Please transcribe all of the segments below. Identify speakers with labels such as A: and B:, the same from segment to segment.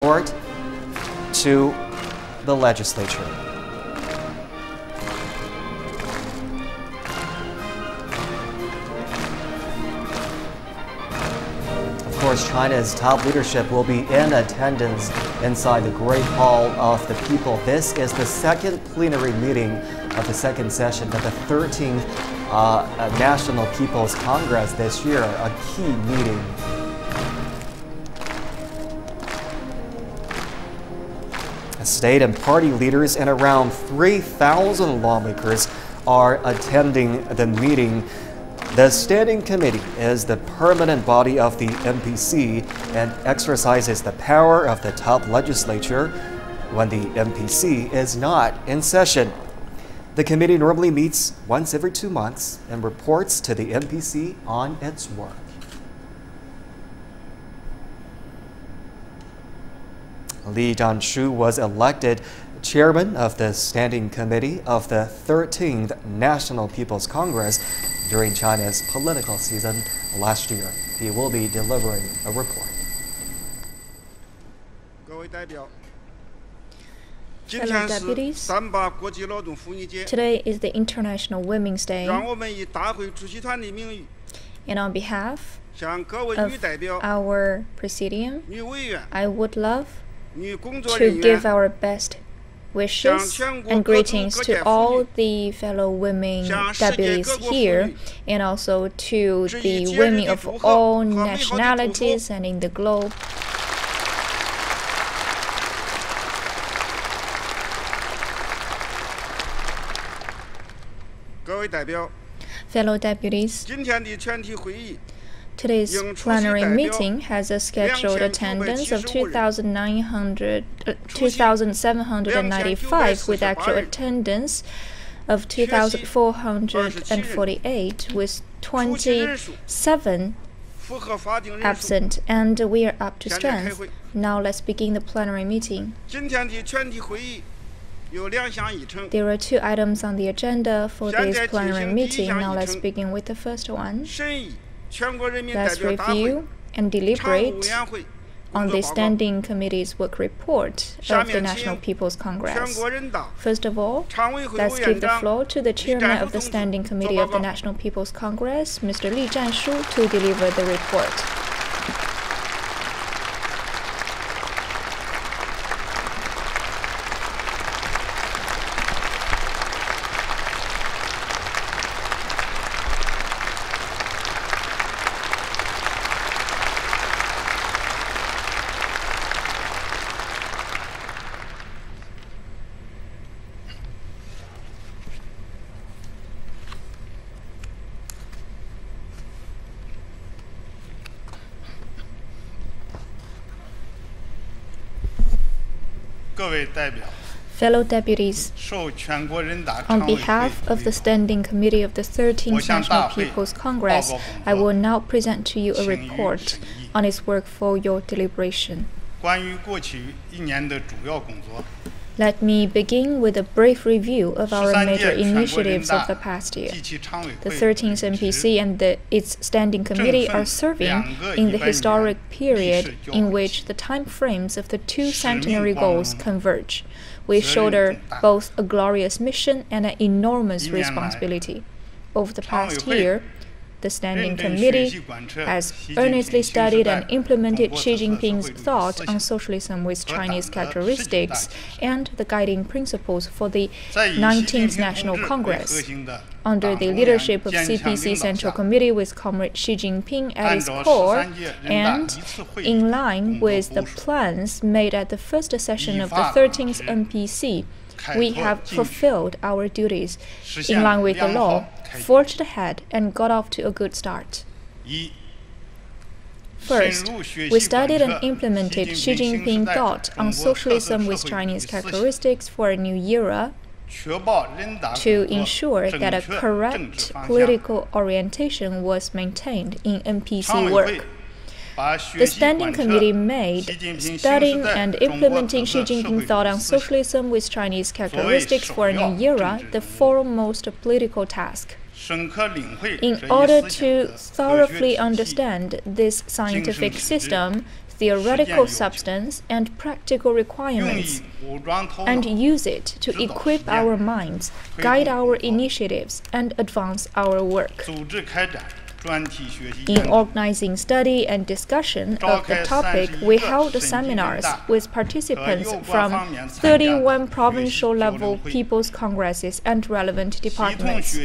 A: report to the legislature. Of course, China's top leadership will be in attendance inside the Great Hall of the People. This is the second plenary meeting of the second session of the 13th National People's Congress this year, a key meeting. State and party leaders and around 3,000 lawmakers are attending the meeting. The Standing Committee is the permanent body of the NPC and exercises the power of the top legislature when the NPC is not in session. The committee normally meets once every 2 months and reports to the NPC on its work. Zhanshu was elected chairman of the Standing Committee of the 13th National People's Congress during China's political season last year. He will be delivering a report.
B: Fellow deputies, today is the International Women's Day, and on behalf of our Presidium, I would love to give our best wishes and greetings to all the fellow women deputies here, and also to the women of all nationalities and in the globe. Fellow deputies, today's plenary meeting has a scheduled attendance of 2,795 with actual attendance of 2,448 with 27 absent, and we are up to strength. Now let's begin the plenary meeting. There are 2 items on the agenda for this plenary meeting. Now let's begin with the first one. Let's review and deliberate on the Standing Committee's work report of the National People's Congress. First of all, let's give the floor to the chairman of the Standing Committee of the National People's Congress, Mr. Zhanshu, to deliver the report. Fellow deputies, on behalf of the Standing Committee of the 13th National People's Congress, I will now present to you a report on its work for your deliberation. Let me begin with a brief review of our major initiatives of the past year. The 13th NPC and its Standing Committee are serving in the historic period in which the time frames of the 2 centenary goals converge. We shoulder both a glorious mission and an enormous responsibility. Over the past year, the Standing Committee has earnestly studied and implemented Xi Jinping's thought on socialism with Chinese characteristics and the guiding principles for the 19th National Congress. Under the leadership of CPC Central Committee with Comrade Xi Jinping at its core, and in line with the plans made at the first session of the 13th NPC, we have fulfilled our duties in line with the law, forged ahead, and got off to a good start. First, we studied and implemented Xi Jinping thought on socialism with Chinese characteristics for a new era to ensure that a correct political orientation was maintained in NPC work. The Standing Committee made studying and implementing Xi Jinping thought on socialism with Chinese characteristics for a new era the foremost political task. In order to thoroughly understand this scientific system theoretical substance and practical requirements, and use it to equip our minds, guide our initiatives, and advance our work. In organizing study and discussion of the topic, we held seminars with participants from 31 provincial-level people's congresses and relevant departments.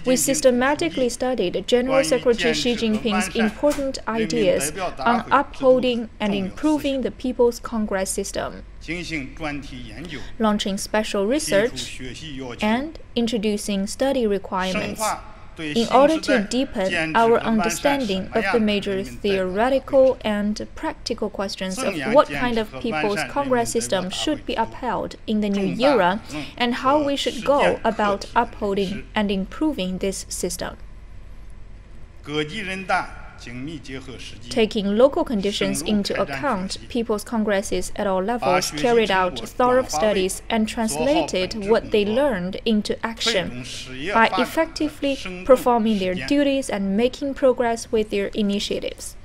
B: We systematically studied General Secretary Xi Jinping's important ideas on upholding and improving the People's Congress system, launching special research, and introducing study requirements. In order to deepen our understanding of the major theoretical and practical questions of what kind of People's Congress system should be upheld in the new era and how we should go about upholding and improving this system. Taking local conditions into account, People's Congresses at all levels carried out thorough studies and translated what they learned into action by effectively performing their duties and making progress with their initiatives.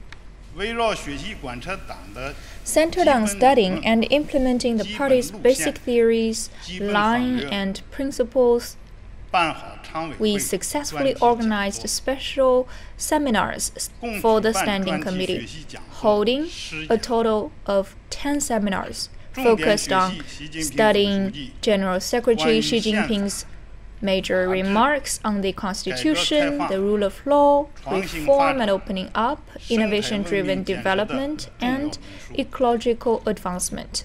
B: Centered on studying and implementing the party's basic theories, line, and principles, we successfully organized special seminars for the Standing Committee, holding a total of 10 seminars focused on studying General Secretary Xi Jinping's major remarks on the Constitution, the rule of law, reform and opening up, innovation-driven development, and ecological advancement,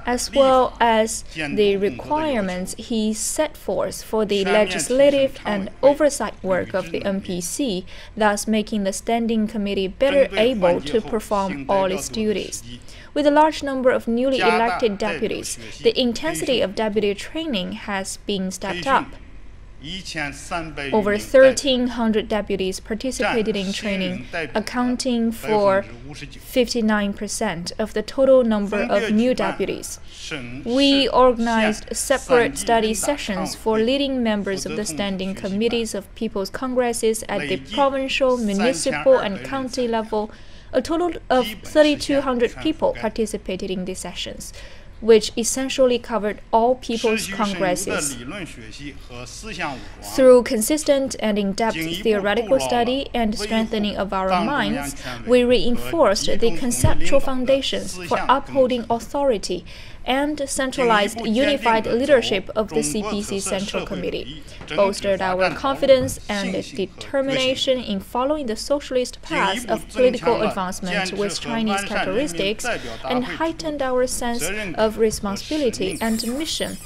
B: as well as the requirements he set forth for the legislative and oversight work of the NPC, thus making the Standing Committee better able to perform all its duties. With a large number of newly elected deputies, the intensity of deputy training has been stepped up. Over 1,300 deputies participated in training, accounting for 59% of the total number of new deputies. We organized separate study sessions for leading members of the standing committees of People's Congresses at the provincial, municipal, and county level. A total of 3,200 people participated in these sessions, which essentially covered all People's Congresses. Through consistent and in-depth theoretical study and strengthening of our minds, we reinforced the conceptual foundations for upholding authority and centralized unified leadership of the CPC Central Committee, bolstered our confidence and determination in following the socialist path of political advancement with Chinese characteristics, and heightened our sense of responsibility and mission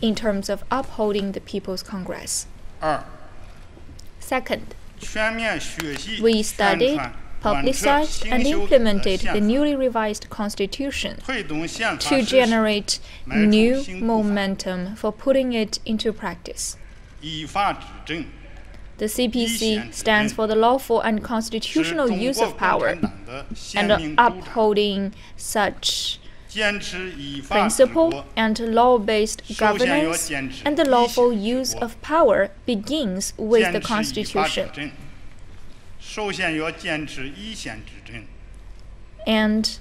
B: in terms of upholding the People's Congress. Second, we studied, publicized, and implemented the newly revised Constitution to generate new momentum for putting it into practice. The CPC stands for the lawful and constitutional use of power, and upholding such principle and law-based governance and the lawful use of power begins with the Constitution. And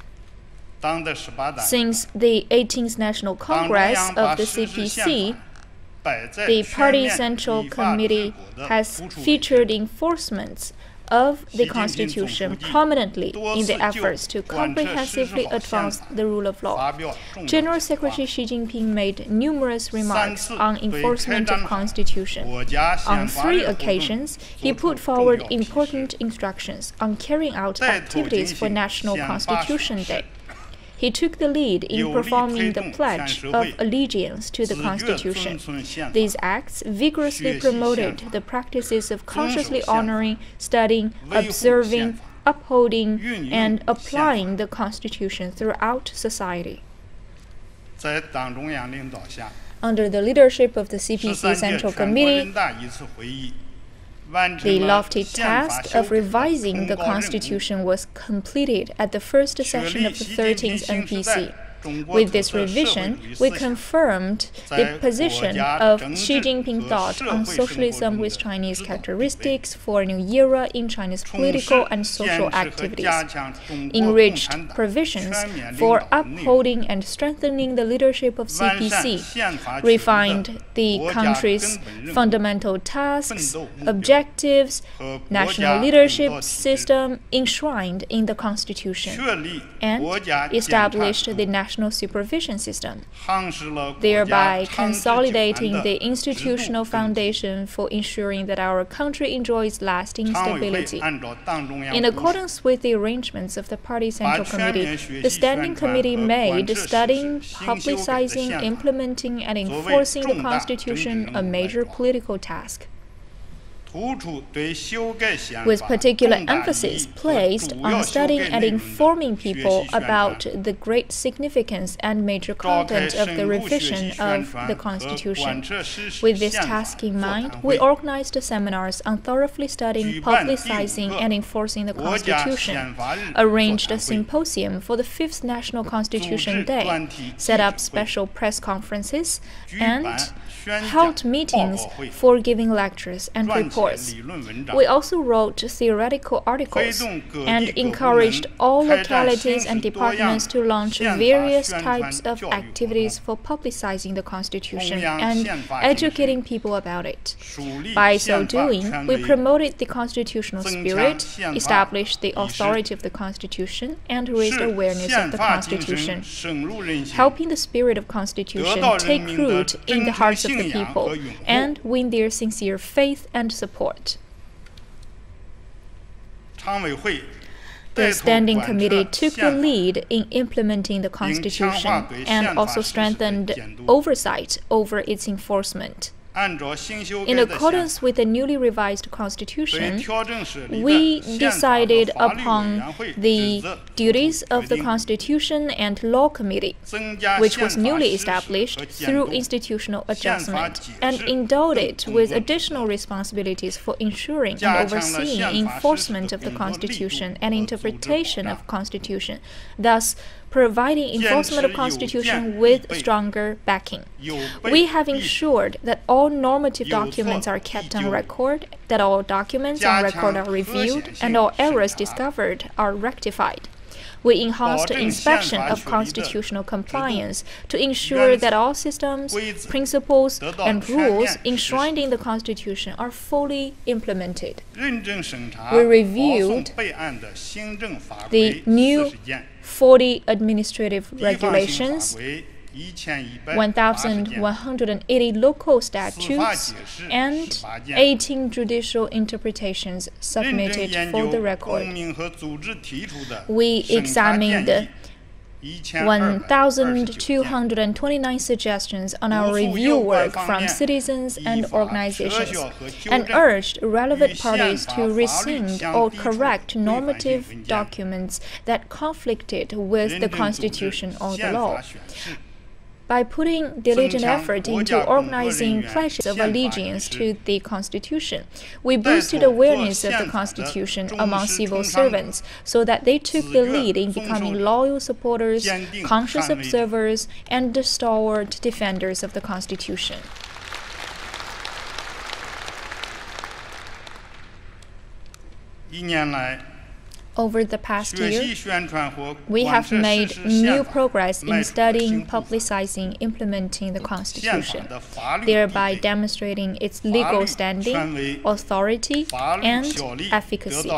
B: since the 18th National Congress of the CPC, the Party Central Committee has featured enforcements of the Constitution prominently in the efforts to comprehensively advance the rule of law. General Secretary Xi Jinping made numerous remarks on enforcement of Constitution. On 3 occasions, he put forward important instructions on carrying out activities for National Constitution Day. He took the lead in performing the Pledge of Allegiance to the Constitution. These acts vigorously promoted the practices of consciously honoring, studying, observing, upholding, and applying the Constitution throughout society. Under the leadership of the CPC Central Committee, the lofty task of revising the Constitution was completed at the first session of the 13th NPC. With this revision, we confirmed the position of Xi Jinping thought on socialism with Chinese characteristics for a new era in China's political and social activities, enriched provisions for upholding and strengthening the leadership of CPC, refined the country's fundamental tasks, objectives, national leadership system enshrined in the Constitution, and established the national supervision system, thereby consolidating the institutional foundation for ensuring that our country enjoys lasting stability. In accordance with the arrangements of the Party Central Committee, the Standing Committee made studying, publicizing, implementing, and enforcing the Constitution a major political task, with particular emphasis placed on studying and informing people about the great significance and major content of the revision of the Constitution. With this task in mind, we organized seminars on thoroughly studying, publicizing, and enforcing the Constitution, arranged a symposium for the 5th National Constitution Day, set up special press conferences, and held meetings for giving lectures and reports. We also wrote theoretical articles and encouraged all localities and departments to launch various types of activities for publicizing the Constitution and educating people about it. By so doing, we promoted the constitutional spirit, established the authority of the Constitution, and raised awareness of the Constitution, helping the spirit of Constitution take root in the hearts of the people and win their sincere faith and support. The Standing Committee took the lead in implementing the Constitution and also strengthened oversight over its enforcement. In accordance with the newly revised Constitution, we decided upon the duties of the Constitution and Law Committee, which was newly established through institutional adjustment, and endowed it with additional responsibilities for ensuring and overseeing enforcement of the Constitution and interpretation of Constitution, thus providing enforcement of Constitution with stronger backing. We have ensured that all normative documents are kept on record, that all documents on record are reviewed, and all errors discovered are rectified. We enhanced inspection of constitutional compliance to ensure that all systems, principles, and rules enshrined in the Constitution are fully implemented. We reviewed the new 40 administrative regulations, 1,180 local statutes, and 18 judicial interpretations submitted for the record. We examined 1,229 suggestions on our review work from citizens and organizations, and urged relevant parties to rescind or correct normative documents that conflicted with the Constitution or the law. By putting diligent effort into organizing pledges of allegiance to the Constitution, we boosted awareness of the Constitution among civil servants so that they took the lead in becoming loyal supporters, conscious observers, and stalwart defenders of the Constitution. Over the past year, we have made new progress in studying, publicizing, implementing the Constitution, thereby demonstrating its legal standing, authority, and efficacy.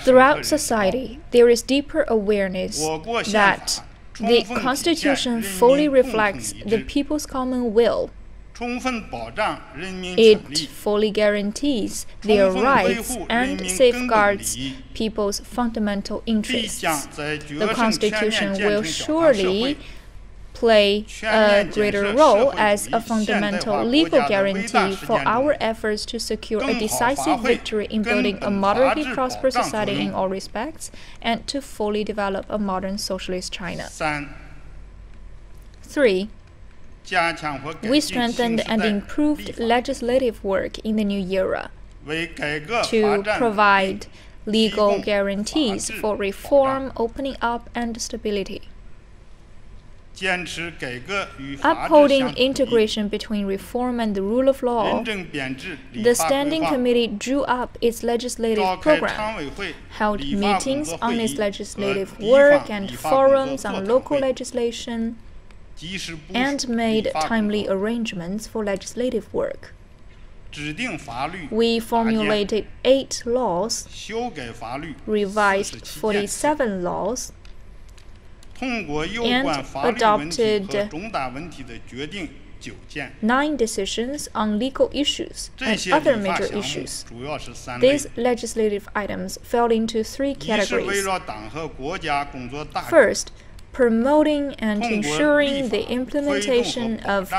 B: Throughout society, there is deeper awareness that the Constitution fully reflects the people's common will. It fully guarantees their rights and safeguards people's fundamental interests. The Constitution will surely play a greater role as a fundamental legal guarantee for our efforts to secure a decisive victory in building a moderately prosperous society in all respects and to fully develop a modern socialist China. 3. We strengthened and improved legislative work in the new era to provide legal guarantees for reform, opening up, and stability. Upholding integration between reform and the rule of law, the Standing Committee drew up its legislative program, held meetings on its legislative work and forums on local legislation, and made timely arrangements for legislative work. We formulated 8 laws, revised 47 laws, and adopted 9 decisions on legal issues and other major issues. These legislative items fell into 3 categories. First, promoting and ensuring the implementation of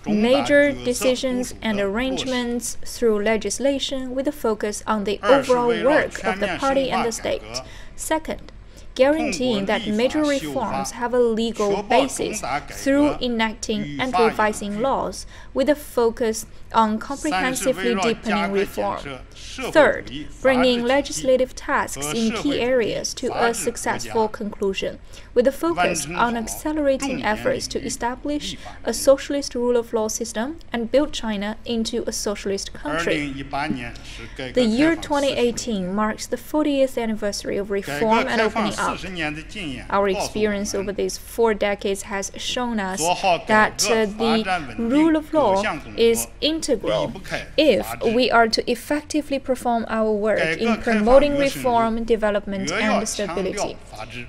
B: major decisions and arrangements through legislation with a focus on the overall work of the party and the state. Second, guaranteeing that major reforms have a legal basis through enacting and revising laws with a focus on comprehensively deepening reform. Third, bringing legislative tasks in key areas to a successful conclusion, with a focus on accelerating efforts to establish a socialist rule of law system and build China into a socialist country. The year 2018 marks the 40th anniversary of reform and opening up. Our experience over these 4 decades has shown us that the rule of law is integral if we are to effectively perform our work in promoting reform, development, and stability,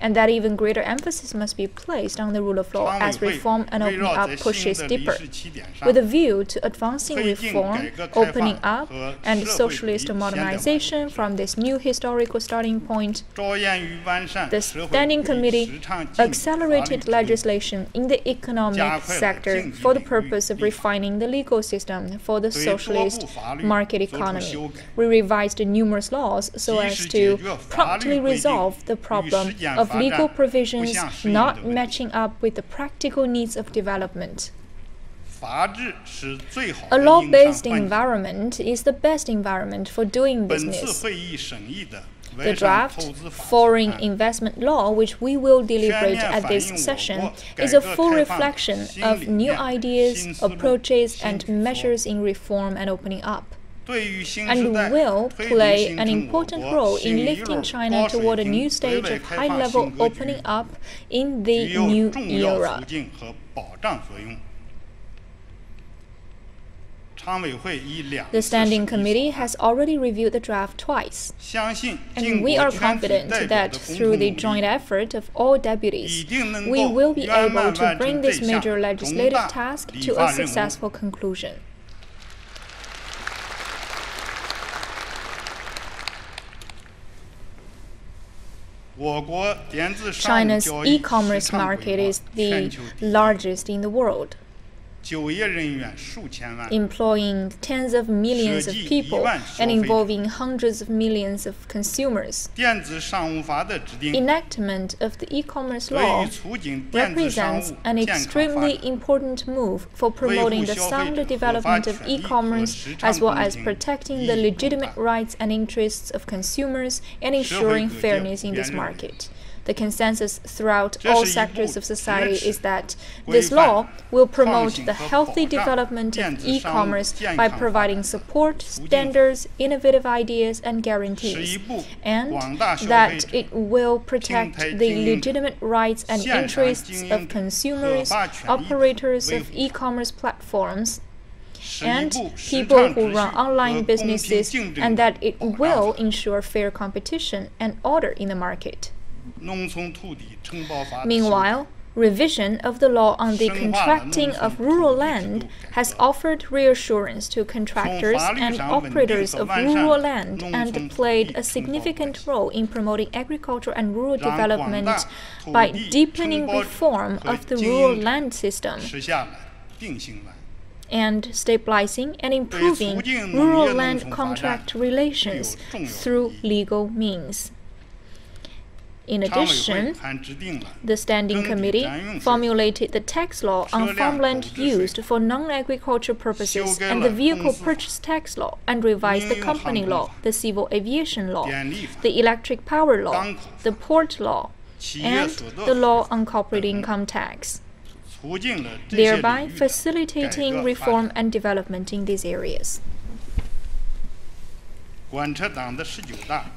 B: and that even greater emphasis must be placed on the rule of law as reform and opening up pushes deeper. With a view to advancing reform, opening up, and socialist modernization from this new historical starting point, the Standing Committee accelerated legislation in the economic sector for the purpose of refining the legal system for the socialist market economy. We revised numerous laws so as to promptly resolve the problem of legal provisions not matching up with the practical needs of development. A law-based environment is the best environment for doing business. The draft Foreign Investment Law, which we will deliberate at this session, is a full reflection of new ideas, approaches, and measures in reform and opening up, and will play an important role in lifting China toward a new stage of high-level opening up in the new era. The Standing Committee has already reviewed the draft twice, and we are confident that through the joint effort of all deputies, we will be able to bring this major legislative task to a successful conclusion. China's e-commerce market is the largest in the world, employing tens of millions of people and involving hundreds of millions of consumers. Enactment of the e-commerce law represents an extremely important move for promoting the sound development of e-commerce as well as protecting the legitimate rights and interests of consumers and ensuring fairness in this market. The consensus throughout all sectors of society is that this law will promote the healthy development of e-commerce by providing support, standards, innovative ideas, and guarantees, and that it will protect the legitimate rights and interests of consumers, operators of e-commerce platforms, and people who run online businesses, and that it will ensure fair competition and order in the market. Meanwhile, revision of the law on the contracting of rural land has offered reassurance to contractors and operators of rural land and played a significant role in promoting agriculture and rural development by deepening reform of the rural land system and stabilizing and improving rural land contract relations through legal means. In addition, the Standing Committee formulated the tax law on farmland used for non-agricultural purposes and the vehicle purchase tax law, and revised the company law, the civil aviation law, the electric power law, the port law, and the law on corporate income tax, thereby facilitating reform and development in these areas.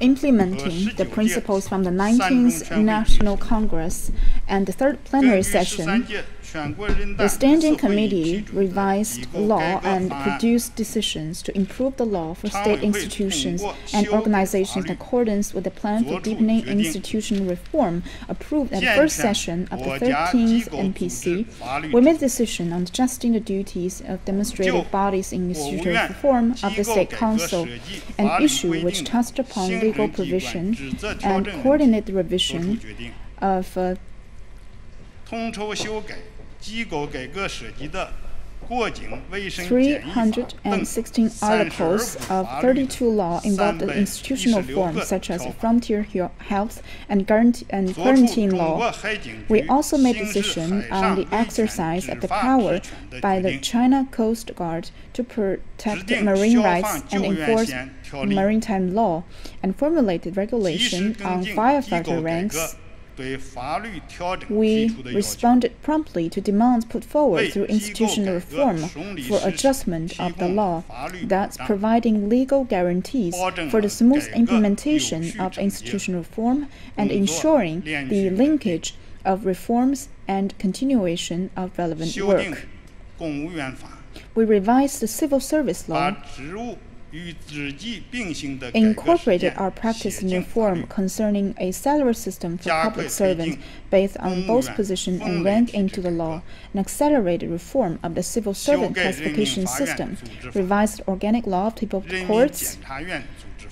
C: Implementing the principles from the 19th National Congress and the third plenary session, the Standing Committee revised law and produced decisions to improve the law for state institutions and organizations in accordance with the plan for deepening institutional reform approved at the first session of the 13th NPC. We made a decision on adjusting the duties of demonstrative bodies in institutional reform of the State Council, an issue which touched upon legal provision, and coordinate the revision of 316 articles of 32 law involved the institutional reforms such as frontier health and quarantine law. We also made a decision on the exercise of the power by the China Coast Guard to protect marine rights and enforce maritime law, and formulated regulation on firefighter ranks. We responded promptly to demands put forward through institutional reform for adjustment of the law, thus providing legal guarantees for the smooth implementation of institutional reform and ensuring the linkage of reforms and continuation of relevant work. We revised the civil service law, incorporated our practice in reform concerning a salary system for public servants based on both position and rank into the law, and accelerated reform of the civil servant classification system, revised organic law of people courts,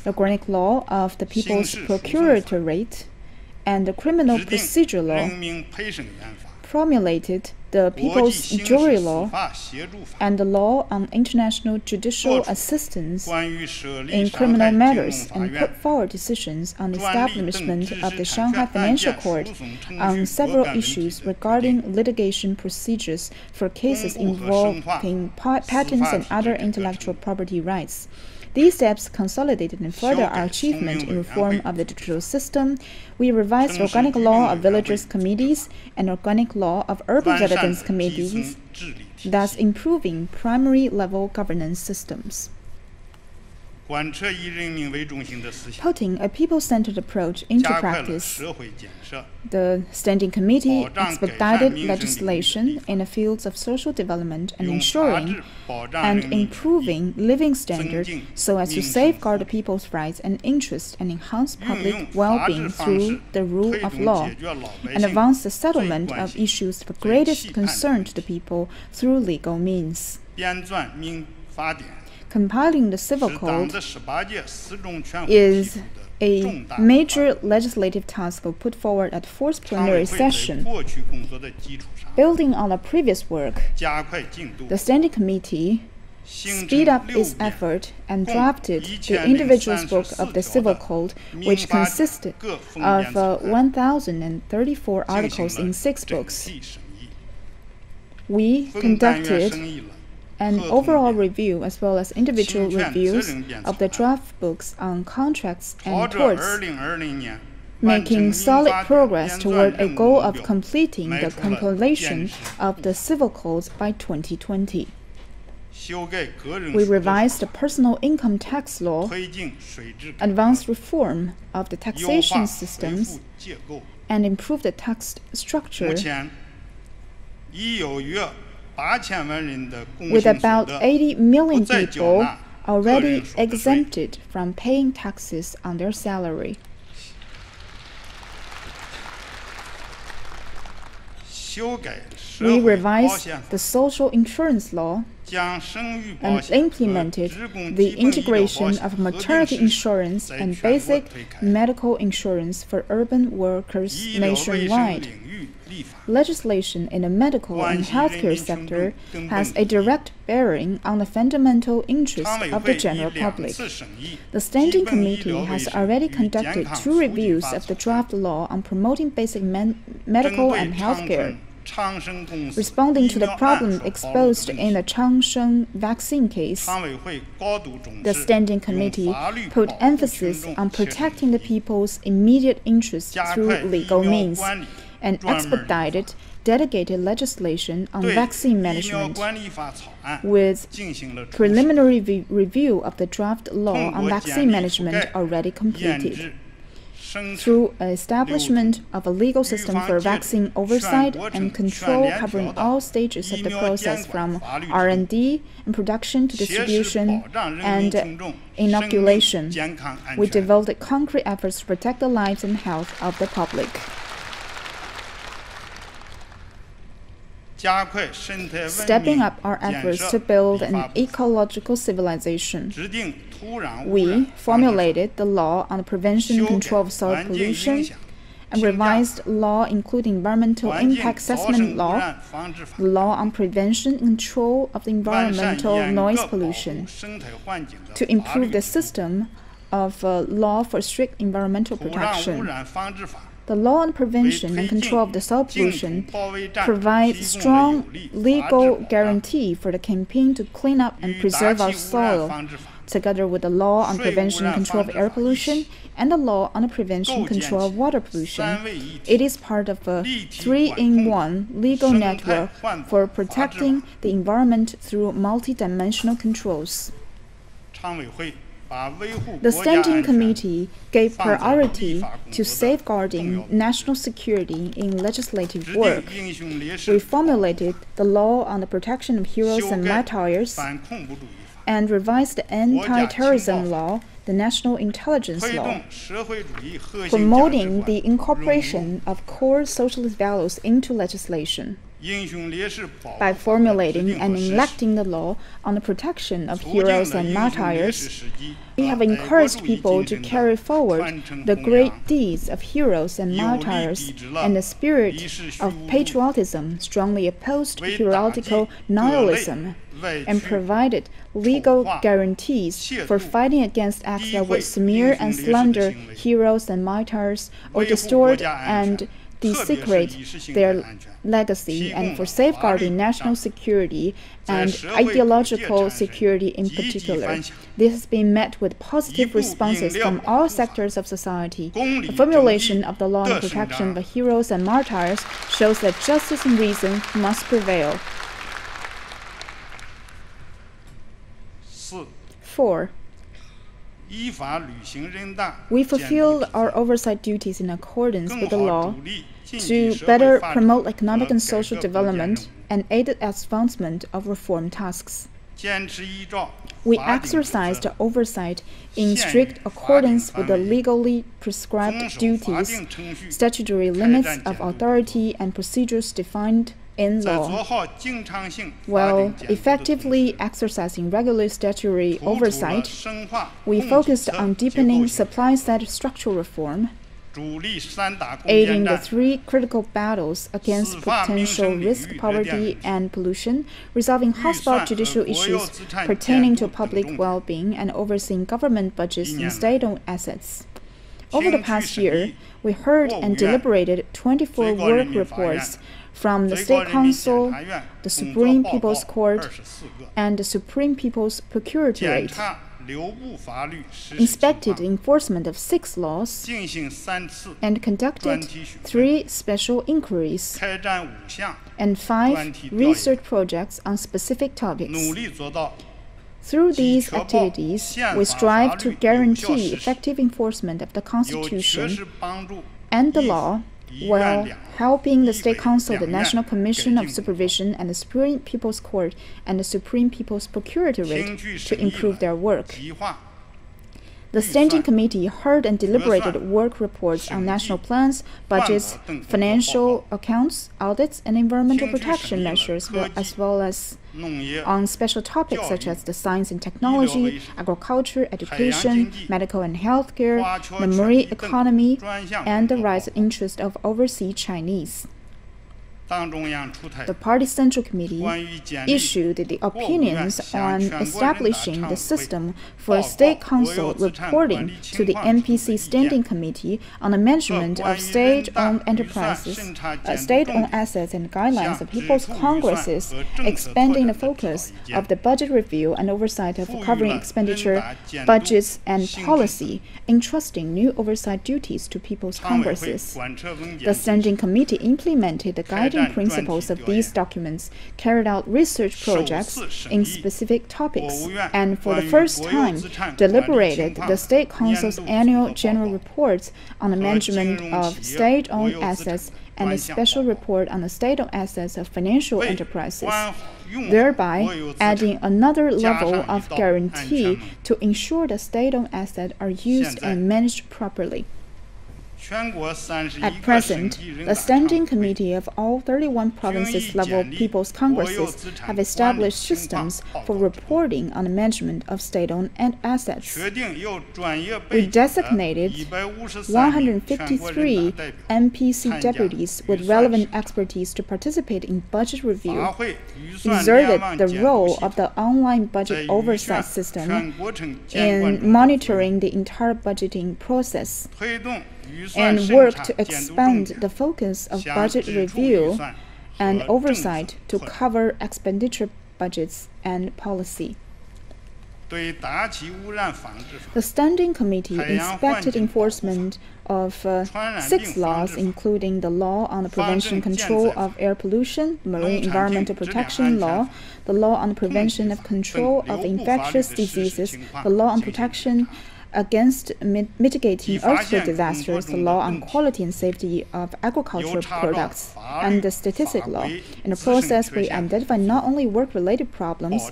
C: the organic law of the people's procuratorate, and the criminal procedure law, promulgated the People's Jury Law and the law on international judicial assistance in criminal matters, and put forward decisions on the establishment of the Shanghai Financial Court on several issues regarding litigation procedures for cases involving patents and other intellectual property rights. These steps consolidated and furthered our achievement in reform of the judicial system. We revised organic law of villagers' committees and organic law of urban residence committees, thus improving primary-level governance systems. Putting a people-centered approach into practice, the Standing Committee expedited legislation in the fields of social development and ensuring and improving living standards so as to safeguard the people's rights and interests and enhance public well-being through the rule of law, and advance the settlement of issues of greatest concern to the people through legal means. Compiling the Civil Code is a major legislative task put forward at the fourth plenary session. Building on our previous work, the Standing Committee speed up its effort and drafted the individual's book of the Civil Code, which consisted of 1,034 articles in 6 books. We conducted an overall review as well as individual reviews of the draft books on contracts and torts, making solid progress toward a goal of completing the compilation of the civil codes by 2020. We revised the personal income tax law, advanced reform of the taxation systems, and improved the tax structure. With about 80 million people already exempted from paying taxes on their salary. We revised the social insurance law and implemented the integration of maternity insurance and basic medical insurance for urban workers nationwide. legislation in the medical and healthcare sector has a direct bearing on the fundamental interests of the general public. The Standing Committee has already conducted 2 reviews of the draft law on promoting basic medical and healthcare. Responding to the problem exposed in the Changsheng vaccine case, the Standing Committee put emphasis on protecting the people's immediate interests through legal means and expedited delegated legislation on vaccine management. With preliminary review of the draft law on vaccine management already completed. Through establishment of a legal system for vaccine oversight and control covering all stages of the process from R&D and production to distribution and inoculation, we devoted concrete efforts to protect the lives and health of the public. Stepping up our efforts to build an ecological civilization, we formulated the law on the prevention and control of soil pollution and revised law including environmental impact assessment law, the law on prevention and control of the environmental noise pollution, to improve the system of law for strict environmental protection. The law on prevention and control of the soil pollution provides strong legal guarantee for the campaign to clean up and preserve our soil, together with the law on prevention and control of air pollution and the law on the prevention and control of water pollution. It is part of a 3-in-1 legal network for protecting the environment through multidimensional controls. The Standing Committee gave priority to safeguarding national security in legislative work. We formulated the law on the protection of heroes and martyrs and revised the anti-terrorism law, the national intelligence law, promoting the incorporation of core socialist values into legislation. By formulating and enacting the law on the protection of heroes and martyrs, we have encouraged people to carry forward the great deeds of heroes and martyrs and the spirit of patriotism, strongly opposed heretical nihilism, and provided legal guarantees for fighting against acts that would smear and slander heroes and martyrs or distort and desecrate their legacy, and for safeguarding national security and ideological security in particular. This has been met with positive responses from all sectors of society. The formulation of the law on protection of heroes and martyrs shows that justice and reason must prevail. 4. We fulfilled our oversight duties in accordance with the law to better promote economic and social development and aid the advancement of reform tasks. We exercised oversight in strict accordance with the legally prescribed duties, statutory limits of authority, and procedures defined in law, while effectively exercising regular statutory oversight. We focused on deepening supply-side structural reform, aiding the 3 critical battles against potential risk, poverty, and pollution, resolving hotspot judicial issues pertaining to public well-being, and overseeing government budgets and state-owned assets. Over the past year, we heard and deliberated 24 work reports from the State Council, the Supreme People's Court, and the Supreme People's Procuratorate, inspected the enforcement of 6 laws, and conducted 3 special inquiries and 5 research projects on specific topics. Through these activities, we strive to guarantee effective enforcement of the Constitution and the law, while helping the State Council, the National Commission of Supervision, and the Supreme People's Court and the Supreme People's Procuratorate to improve their work. The Standing Committee heard and deliberated work reports on national plans, budgets, financial accounts, audits, and environmental protection measures, as well as on special topics such as the science and technology, agriculture, education, medical and healthcare, the marine economy, and the rising interest of overseas Chinese. The Party Central Committee issued the opinions on establishing the system for a State Council reporting to the NPC Standing Committee on the management of state-owned enterprises, state-owned assets and guidelines of People's Congresses, expanding the focus of the budget review and oversight of covering expenditure, budgets, and policy, entrusting new oversight duties to People's Congresses. The Standing Committee implemented the guiding principles of these documents, carried out research projects in specific topics, and for the first time deliberated the State Council's annual general reports on the management of state-owned assets and a special report on the state-owned assets of financial enterprises, thereby adding another level of guarantee to ensure that state-owned assets are used and managed properly. At present, the Standing Committee of all 31 provinces level People's Congresses have established systems for reporting on the management of state-owned assets. We designated 153 NPC deputies with relevant expertise to participate in budget review, exerted the role of the online budget oversight system in monitoring the entire budgeting process, and work to expand the focus of budget review and oversight to cover expenditure budgets and policy. The Standing Committee inspected enforcement of 6 laws, including the Law on the Prevention and Control of Air Pollution, Marine Environmental Protection Law, the Law on the Prevention and Control of Infectious Diseases, the Law on Protection against mitigating earthquake disasters, the law on quality and safety of agricultural products, and the statistic law. In the process, we identify not only work-related problems,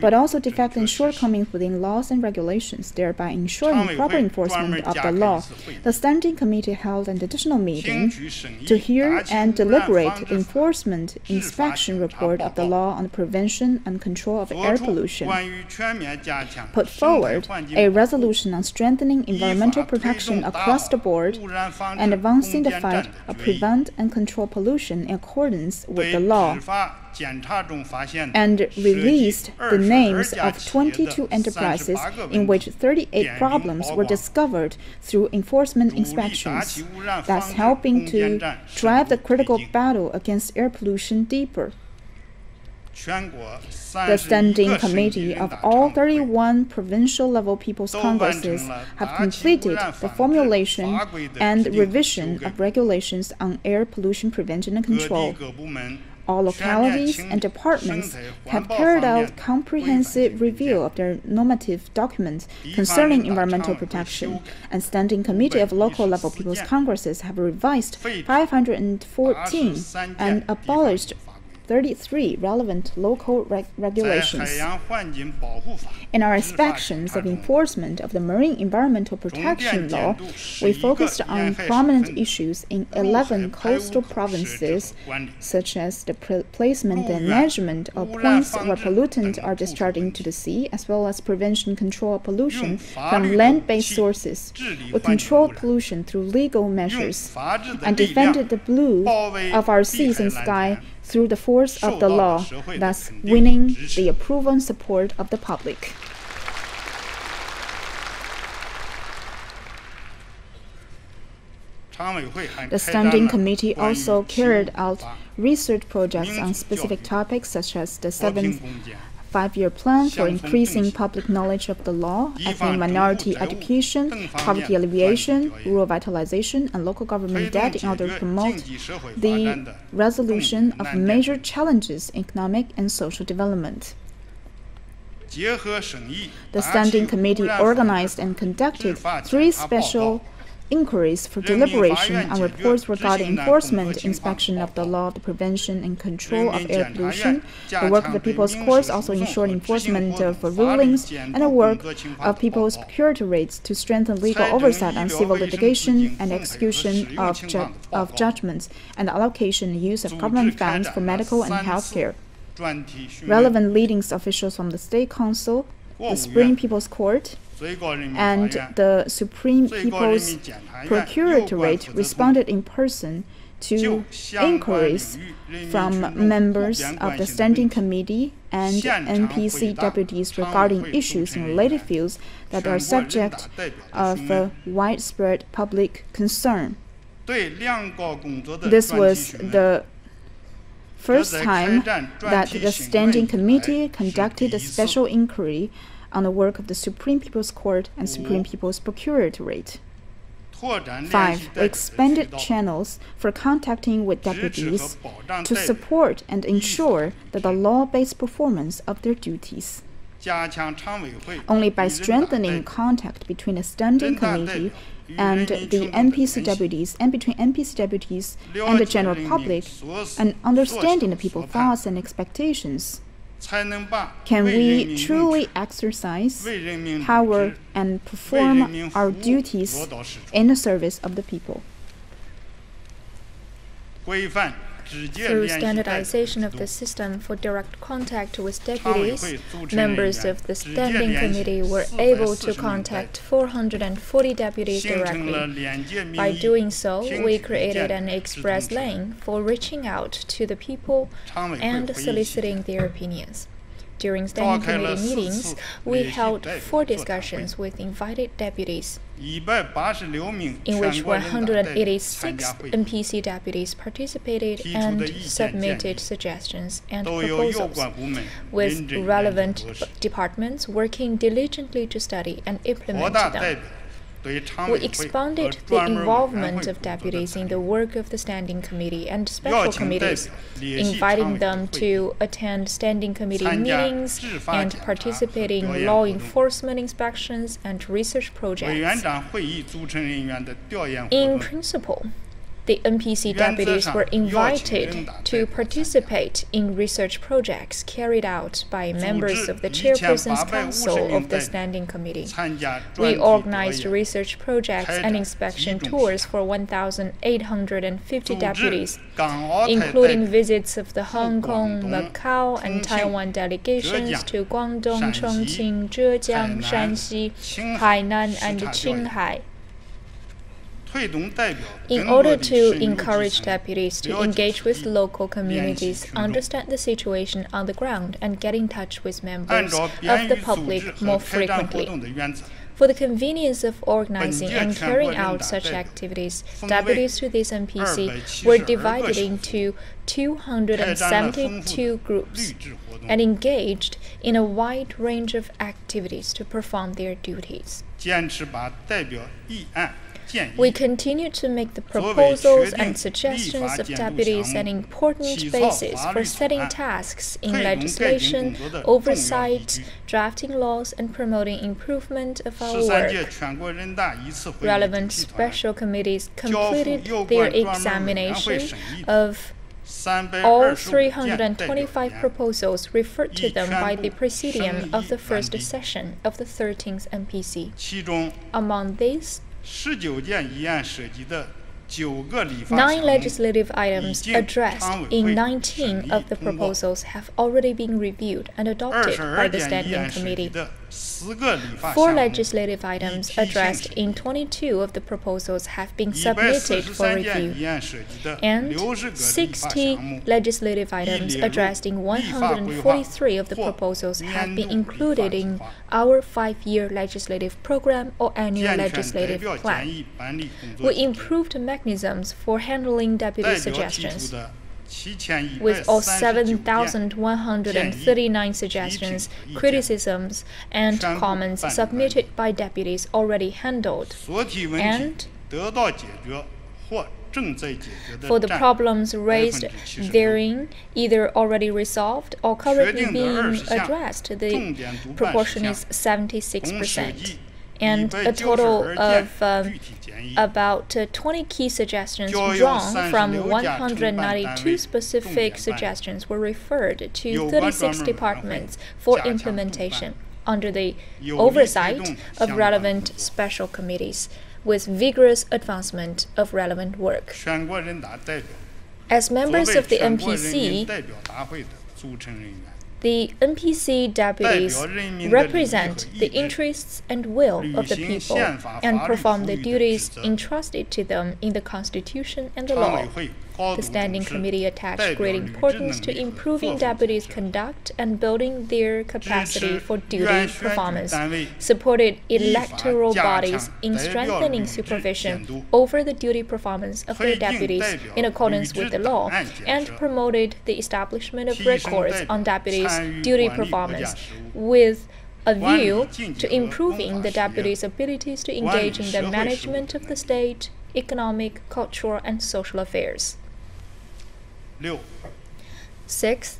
C: but also defects and shortcomings within laws and regulations, thereby ensuring proper enforcement of the law. The Standing Committee held an additional meeting to hear and deliberate the enforcement inspection report of the law on the prevention and control of air pollution, put forward a resolution on strengthening environmental protection across the board, and advancing the fight to prevent and control pollution in accordance with the law, and released the names of 22 enterprises in which 38 problems were discovered through enforcement inspections, thus helping to drive the critical battle against air pollution deeper. The Standing Committee of all 31 provincial-level People's Congresses have completed the formulation and revision of regulations on air pollution prevention and control. All localities and departments have carried out comprehensive review of their normative documents concerning environmental protection, and Standing Committee of local-level People's Congresses have revised 514 and abolished 33 relevant local regulations. In our inspections of enforcement of the Marine Environmental Protection Law, we focused on prominent issues in 11 coastal provinces, such as the placement and management of points where pollutants are discharged into the sea, as well as prevention and control of pollution from land-based sources. We controlled pollution through legal measures and defended the blue of our seas and sky through the force of the law, thus winning the approval and support of the public. The Standing Committee also carried out research projects on specific topics such as the 7th Five-Year Plan for increasing public knowledge of the law, ethnic minority education, poverty alleviation, rural vitalization, and local government debt in order to promote the resolution of major challenges in economic and social development. The Standing Committee organized and conducted 3 special inquiries for deliberation on reports regarding enforcement inspection of the law, the prevention and control of air pollution. The work of the People's Courts also ensured enforcement of rulings, and the work of People's Procuratorate to strengthen legal oversight on civil litigation and execution of judgments, and the allocation and use of government funds for medical and health care. Relevant leading officials from the State Council, the Supreme People's Court, and the Supreme People's Procuratorate responded in person to inquiries from members of the Standing Committee and NPC deputies regarding issues in related fields that are subject of widespread public concern. This was the first time that the Standing Committee conducted a special inquiry on the work of the Supreme People's Court and Supreme People's Procuratorate. 5. We expanded channels for contacting with deputies to support and ensure that the law-based performance of their duties. Only by strengthening contact between the Standing Committee and the NPC deputies, and between NPC deputies and the general public, and understanding the people's thoughts and expectations, can we truly exercise power and perform our duties in the service of the people.
B: Through standardization of the system for direct contact with deputies, members of the Standing Committee were able to contact 440 deputies directly. By doing so, we created an express lane for reaching out to the people and soliciting their opinions. During Standing Committee meetings, we held 4 discussions with invited deputies, in which 186 NPC deputies participated and submitted suggestions and proposals, with relevant departments working diligently to study and implement them. We expanded the involvement of deputies in the work of the Standing Committee and special committees, inviting them to attend Standing Committee meetings and participate in law enforcement inspections and research projects. In principle, the NPC deputies were invited to participate in research projects carried out by members of the Chairperson's Council of the Standing Committee. We organized research projects and inspection tours for 1,850 deputies, including visits of the Hong Kong, Macau, and Taiwan delegations to Guangdong, Chongqing, Zhejiang, Shanxi, Hainan, and Qinghai. In order to encourage deputies to engage with local communities, understand the situation on the ground, and get in touch with members of the public more frequently. For the convenience of organizing and carrying out such activities, deputies to this NPC were divided into 272 groups and engaged in a wide range of activities to perform their duties. We continue to make the proposals and suggestions of deputies an important basis for setting tasks in legislation, oversight, drafting laws, and promoting improvement of our work. Relevant special committees completed their examination of all 325 proposals referred to them by the Presidium of the first session of the 13th NPC. Among these, 9 legislative items addressed in 19 of the proposals have already been reviewed and adopted by the Standing Committee. 4 legislative items addressed in 22 of the proposals have been submitted for review, and 60 legislative items addressed in 143 of the proposals have been included in our 5-year legislative program or annual legislative plan. We improved mechanisms for handling deputy suggestions, with all 7,139 suggestions, criticisms, and comments submitted by deputies already handled, and for the problems raised therein either already resolved or currently being addressed, the proportion is 76%. And a total of about 20 key suggestions drawn from 192 specific suggestions were referred to 36 departments for implementation under the oversight of relevant special committees, with vigorous advancement of relevant work. As members of the NPC, the NPC deputies represent the interests and will of the people and perform the duties entrusted to them in the Constitution and the law. The Standing Committee attached great importance to improving deputies' conduct and building their capacity for duty performance, supported electoral bodies in strengthening supervision over the duty performance of their deputies in accordance with the law, and promoted the establishment of records on deputies' duty performance with a view to improving the deputies' abilities to engage in the management of the state, economic, cultural, and social affairs. 6.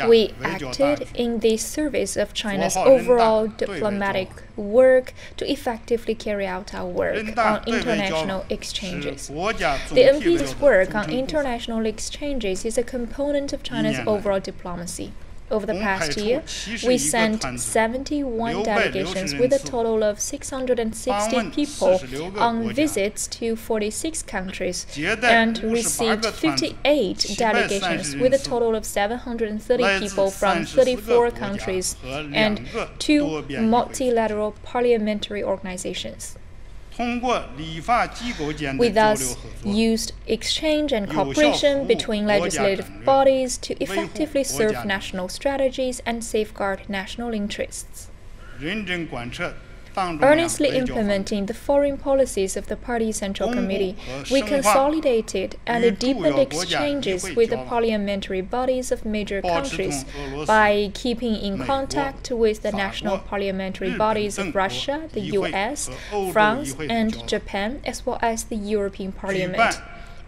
B: We acted in the service of China's overall diplomatic work to effectively carry out our work on international exchanges. The NPC's work on international exchanges is a component of China's overall diplomacy. Over the past year, we sent 71 delegations with a total of 660 people on visits to 46 countries and received 58 delegations with a total of 730 people from 34 countries and 2 multilateral parliamentary organizations. We thus used exchange and cooperation between legislative bodies to effectively serve national strategies and safeguard national interests. Earnestly implementing the foreign policies of the Party Central Committee, we consolidated and deepened exchanges with the parliamentary bodies of major countries by keeping in contact with the national parliamentary bodies of Russia, the US, France, and Japan, as well as the European Parliament,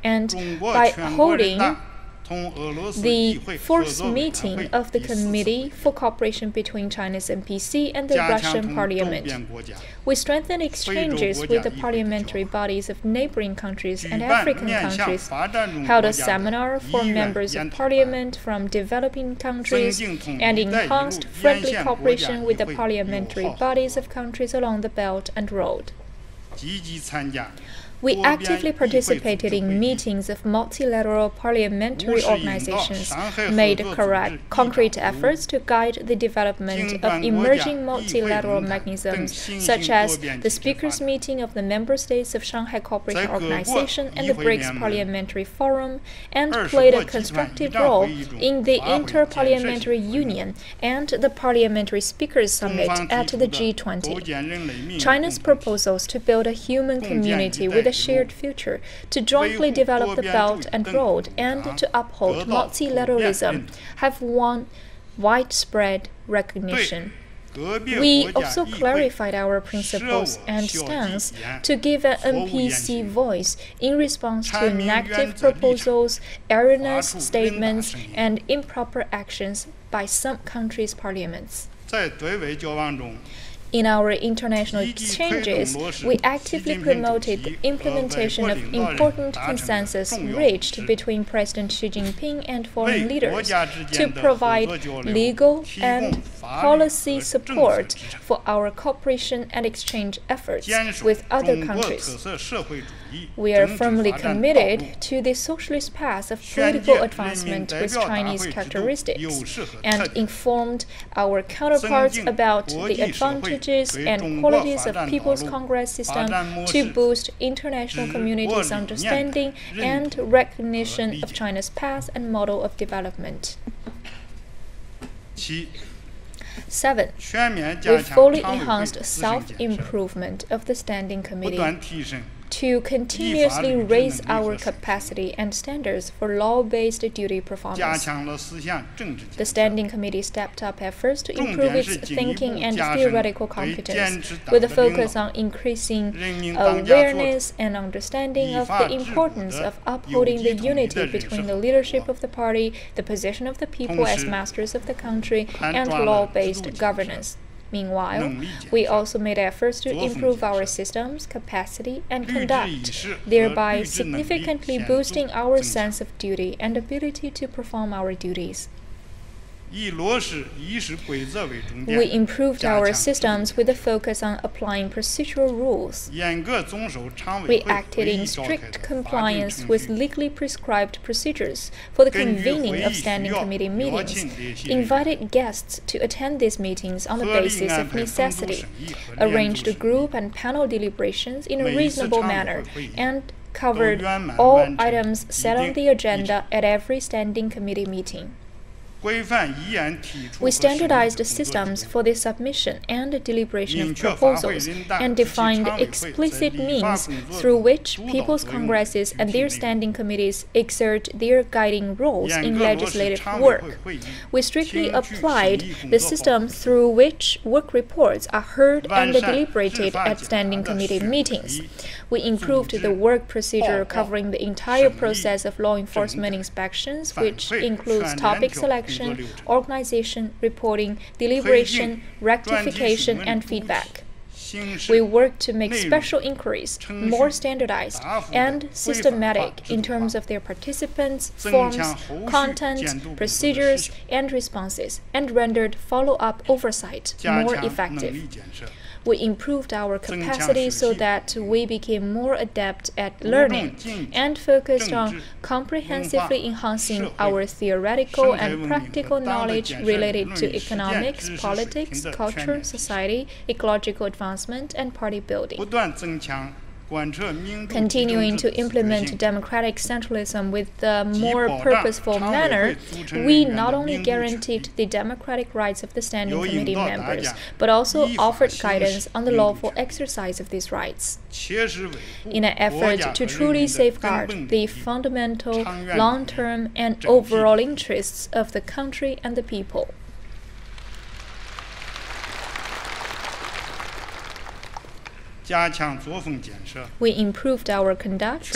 B: and by holding the fourth meeting of the Committee for Cooperation between China's NPC and the Russian Parliament. We strengthened exchanges with the parliamentary bodies of neighboring countries and African countries, held a seminar for members of parliament from developing countries, and enhanced friendly cooperation with the parliamentary bodies of countries along the Belt and Road. We actively participated in meetings of multilateral parliamentary organizations, made concrete efforts to guide the development of emerging multilateral mechanisms, such as the Speakers' Meeting of the Member States of Shanghai Cooperation Organization and the BRICS Parliamentary Forum, and played a constructive role in the Inter-Parliamentary Union and the Parliamentary Speakers Summit at the G20. China's proposals to build a human community with a shared future, to jointly develop the Belt and Road, and to uphold multilateralism have won widespread recognition. We also clarified our principles and stance to give an NPC voice in response to negative proposals, erroneous statements, and improper actions by some countries' parliaments. In our international exchanges, we actively promoted the implementation of important consensus reached between President Xi Jinping and foreign leaders to provide legal and policy support for our cooperation and exchange efforts with other countries. We are firmly committed to the socialist path of political advancement with Chinese characteristics, and informed our counterparts about the advantages and qualities of People's Congress system to boost international community's understanding and recognition of China's path and model of development. 7. We fully enhanced self-improvement of the Standing Committee to continuously raise our capacity and standards for law-based duty performance. The Standing Committee stepped up efforts to improve its thinking and theoretical competence, with a focus on increasing awareness and understanding of the importance of upholding the unity between the leadership of the party, the position of the people as masters of the country, and law-based governance. Meanwhile, we also made efforts to improve our systems, capacity, and conduct, thereby significantly boosting our sense of duty and ability to perform our duties. We improved our systems with a focus on applying procedural rules. We acted in strict compliance with legally prescribed procedures for the convening of Standing Committee meetings, invited guests to attend these meetings on the basis of necessity, arranged group and panel deliberations in a reasonable manner, and covered all items set on the agenda at every standing committee meeting. We standardized systems for the submission and deliberation of proposals and defined explicit means through which People's Congresses and their standing committees exert their guiding roles in legislative work. We strictly applied the system through which work reports are heard and deliberated at standing committee meetings. We improved the work procedure covering the entire process of law enforcement inspections, which includes topic selection, organization, reporting, deliberation, rectification, and feedback. We worked to make special inquiries more standardized and systematic in terms of their participants, forms, content, procedures, and responses, and rendered follow-up oversight more effective. We improved our capacity so that we became more adept at learning and focused on comprehensively enhancing our theoretical and practical knowledge related to economics, politics, culture, society, ecological advancement, and party building. Continuing to implement democratic centralism with a more purposeful manner, we not only guaranteed the democratic rights of the standing committee members, but also offered guidance on the lawful exercise of these rights. In an effort to truly safeguard the fundamental, long-term, and overall interests of the country and the people. We improved our conduct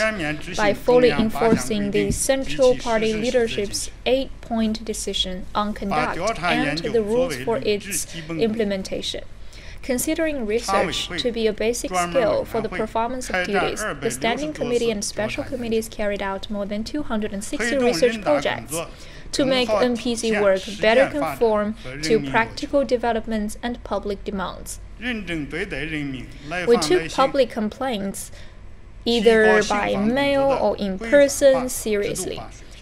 B: by fully enforcing the Central Party leadership's 8-point decision on conduct and the rules for its implementation. Considering research to be a basic skill for the performance of duties, the Standing Committee and Special Committees carried out more than 260 research projects to make NPC work better conform to practical developments and public demands. We took public complaints, either by mail or in person, seriously,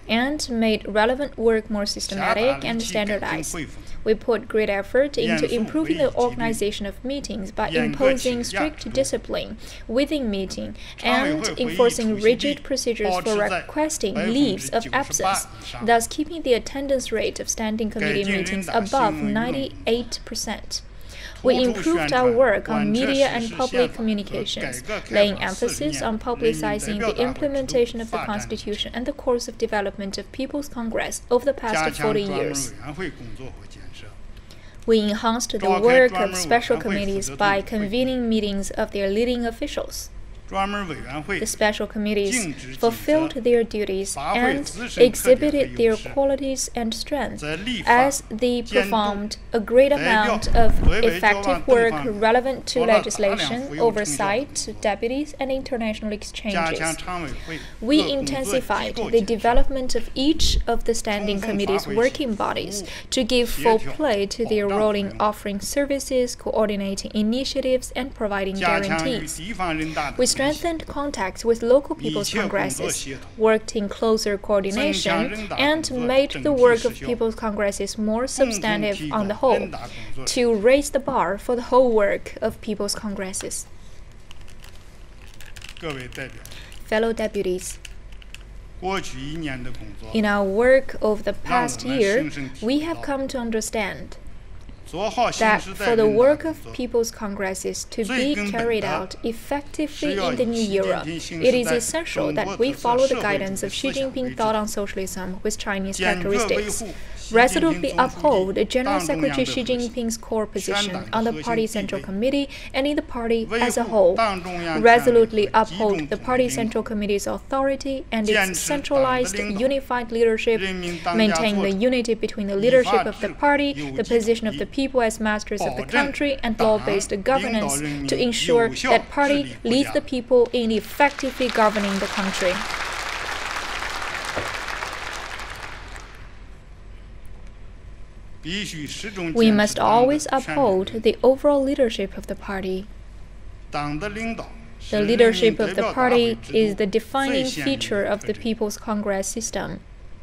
B: and made relevant work more systematic and standardized. We put great effort into improving the organization of meetings by imposing strict discipline within meeting and enforcing rigid procedures for requesting leaves of absence, thus keeping the attendance rate of standing committee meetings above 98%. We improved our work on media and public communications, laying emphasis on publicizing the implementation of the Constitution and the course of development of People's Congress over the past 40 years. We enhanced the work of special committees by convening meetings of their leading officials. The special committees fulfilled their duties and exhibited their qualities and strengths as they performed a great amount of effective work relevant to legislation, oversight, deputies, and international exchanges. We intensified the development of each of the Standing Committee's working bodies to give full play to their role in offering services, coordinating initiatives, and providing guarantees. We strengthened contacts with local people's congresses, worked in closer coordination, and made the work of people's congresses more substantive on the whole, to raise the bar for the whole work of people's congresses. Fellow deputies, in our work over the past year, we have come to understand that for the work of People's Congresses to be carried out effectively in the new era, it is essential that we follow the guidance of Xi Jinping thought on socialism with Chinese characteristics. Resolutely uphold General Secretary Xi Jinping's core position on the Party Central Committee and in the party as a whole. Resolutely uphold the Party Central Committee's authority and its centralized, unified leadership. Maintain the unity between the leadership of the party, the position of the people as masters of the country, and law-based governance to ensure that party leads the people in effectively governing the country. We must always uphold the overall leadership of the party. The leadership of the party is the defining feature of the People's Congress system.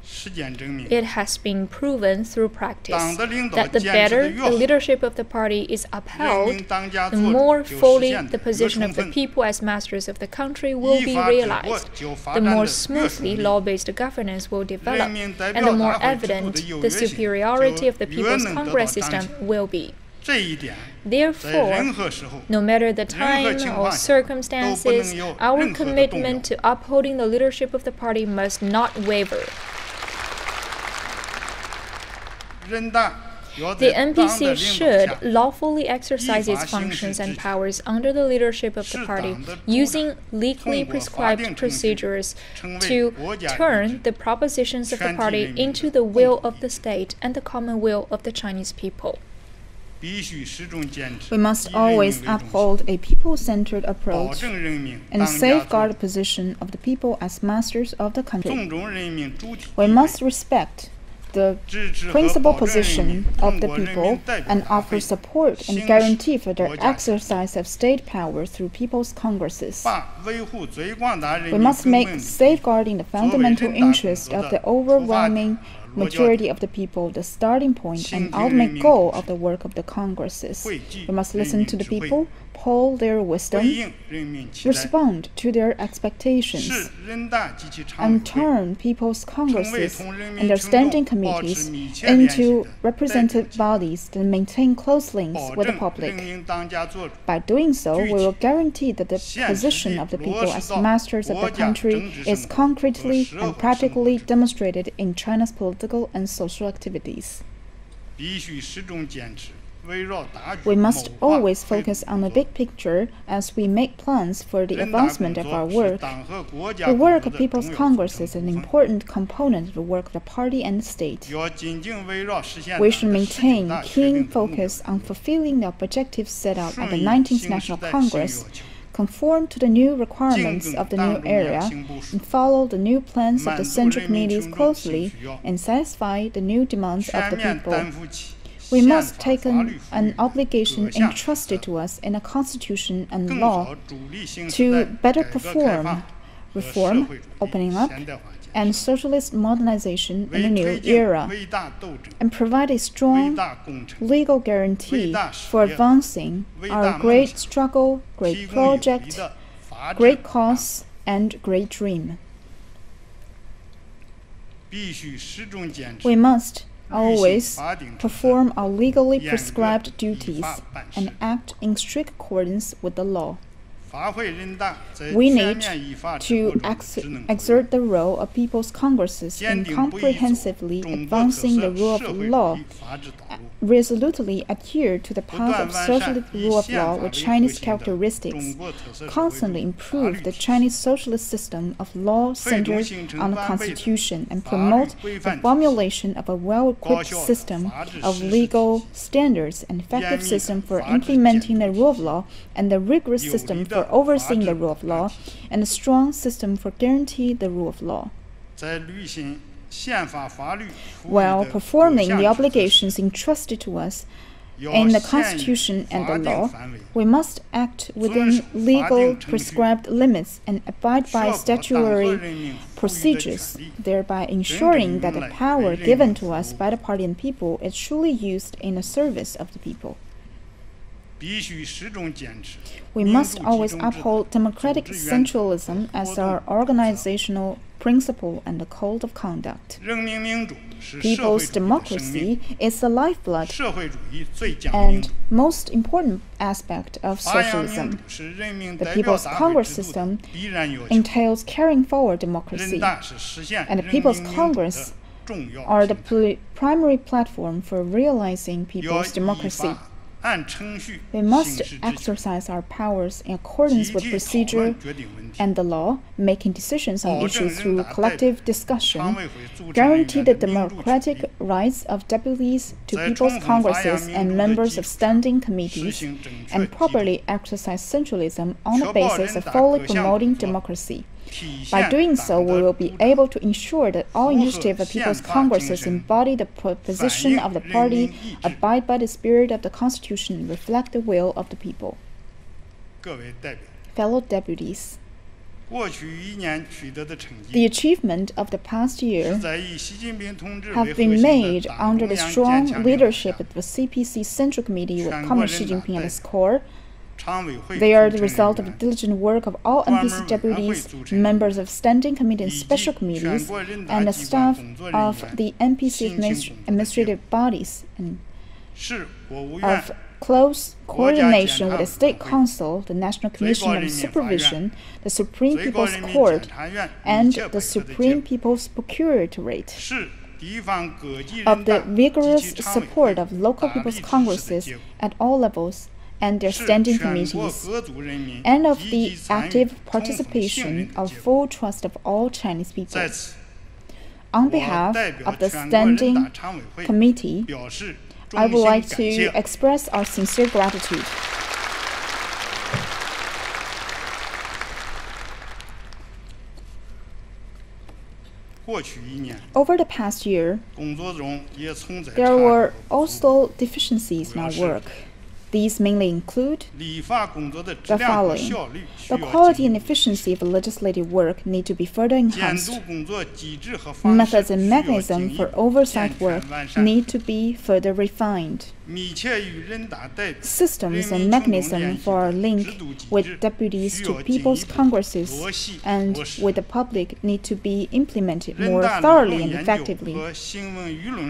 B: It has been proven through practice that the better the leadership of the party is upheld, the more fully the position of the people as masters of the country will be realized, the more smoothly law-based governance will develop, and the more evident the superiority of the People's Congress system will be. Therefore, no matter the time or circumstances, our commitment to upholding the leadership of the party must not waver. The NPC should lawfully exercise its functions and powers under the leadership of the party, using legally prescribed procedures to turn the propositions of the party into the will of the state and the common will of the Chinese people.
C: We must always uphold a people-centered approach and safeguard the position of the people as masters of the country. We must respect the principal position of the people and offer support and guarantee for their exercise of state power through people's congresses. We must make safeguarding the fundamental interest of the overwhelming majority of the people the starting point and ultimate goal of the work of the congresses. We must listen to the people, poll their wisdom, respond to their expectations, and turn people's congresses and their standing committees into representative bodies that maintain close links with the public. By doing so, we will guarantee that the position of the people as masters of the country is concretely and practically demonstrated in China's political and social activities. We must always focus on the big picture as we make plans for the advancement of our work. The work of People's Congress is an important component of the work of the party and the state. We should maintain keen focus on fulfilling the objectives set out at the 19th National Congress, conform to the new requirements of the new era, and follow the new plans of the Central Committees closely, and satisfy the new demands of the people. We must take an obligation entrusted to us in the Constitution and law to better perform reform, opening up, and socialist modernization in the new era, and provide a strong legal guarantee for advancing our great struggle, great project, great cause, and great dream. We must always perform our legally prescribed duties and act in strict accordance with the law. We need to exert the role of People's Congresses in comprehensively advancing the rule of law, resolutely adhere to the path of socialist rule of law with Chinese characteristics, constantly improve the Chinese socialist system of law centered on the Constitution, and promote the formulation of a well-equipped system of legal standards, an effective system for implementing the rule of law, and the rigorous system for overseeing the rule of law, and a strong system for guaranteeing the rule of law. While performing the obligations entrusted to us in the Constitution and the law, we must act within legal prescribed limits and abide by statutory procedures, thereby ensuring that the power given to us by the party and people is truly used in the service of the people. We must always uphold democratic centralism as our organizational principle and the code of conduct. People's democracy is the lifeblood and most important aspect of socialism. The People's Congress system entails carrying forward democracy, and the People's Congress are the primary platform for realizing people's democracy. We must exercise our powers in accordance with procedure and the law, making decisions on issues through collective discussion, guarantee the democratic rights of deputies to People's Congresses and members of standing committees, and properly exercise centralism on the basis of fully promoting democracy. By doing so, we will be able to ensure that all initiatives of People's Congresses embody the position of the party, abide by the spirit of the Constitution, and reflect the will of the people. Fellow deputies, The achievement of the past year have been made under the strong leadership of the CPC Central Committee with Comrade Xi Jinping at its core. They are the result of the diligent work of all NPC deputies, members of standing committee and special committees, and the staff of the NPC administrative bodies, and of close coordination with the State Council, the National Commission of Supervision, the Supreme People's Court, and the Supreme People's Procuratorate. Of the vigorous support of local people's congresses at all levels and their standing committees, and of the active participation of full trust of all Chinese people. On behalf of the Standing Committee, I would like to express our sincere gratitude. Over the past year, there were also deficiencies in our work. These mainly include the following. The quality and efficiency of legislative work need to be further enhanced. Methods and mechanisms for oversight work need to be further refined. Systems and mechanisms for our link with deputies to people's congresses and with the public need to be implemented more thoroughly and effectively.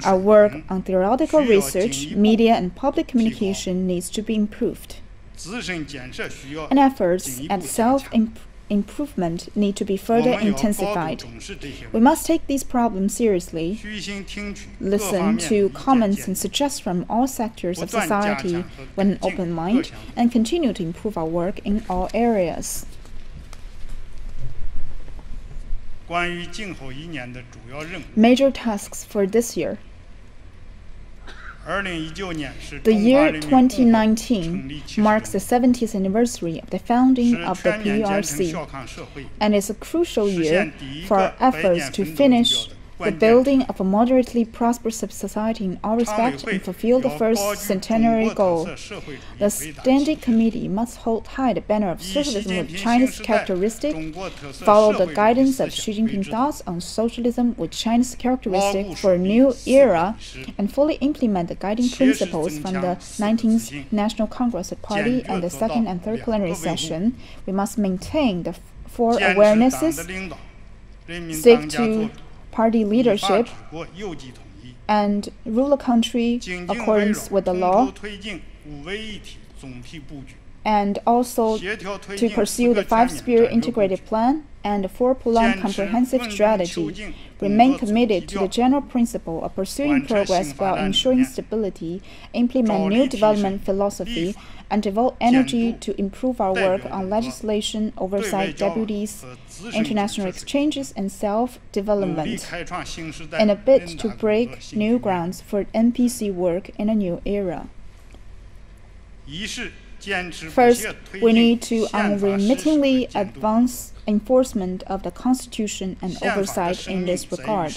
C: Our work on theoretical research, media, and public communication needs to be improved. And efforts at self-improvement need to be further intensified. We must take these problems seriously, listen to comments and suggestions from all sectors of society with an open mind, and continue to improve our work in all areas. Major tasks for this year. The year 2019 marks the 70th anniversary of the founding of the PRC, and is a crucial year for our efforts to finish the building of a moderately prosperous society in all respects and fulfill the first centenary goal. The Standing Committee must hold high the banner of socialism with Chinese characteristics, follow the guidance of Xi Jinping thoughts on socialism with Chinese characteristics for a new era, and fully implement the guiding principles from the 19th National Congress of Party and the second and third plenary session. We must maintain the four awarenesses, stick to party leadership, and rule the country in accordance with the law, and also to pursue the five-spear integrated plan and the four-pronged comprehensive strategy. Remain committed to the general principle of pursuing progress while ensuring stability, implement new development philosophy, and devote energy to improve our work on legislation, oversight, deputies, international exchanges, and self-development, in a bid to break new grounds for NPC work in a new era. First, we need to unremittingly advance enforcement of the Constitution and oversight in this regard.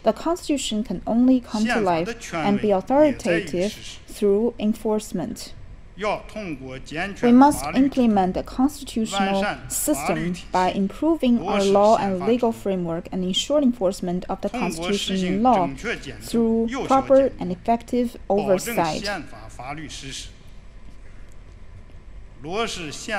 C: The Constitution can only come to life and be authoritative through enforcement. We must implement the constitutional system by improving our law and legal framework and ensure enforcement of the Constitution and law through proper and effective oversight.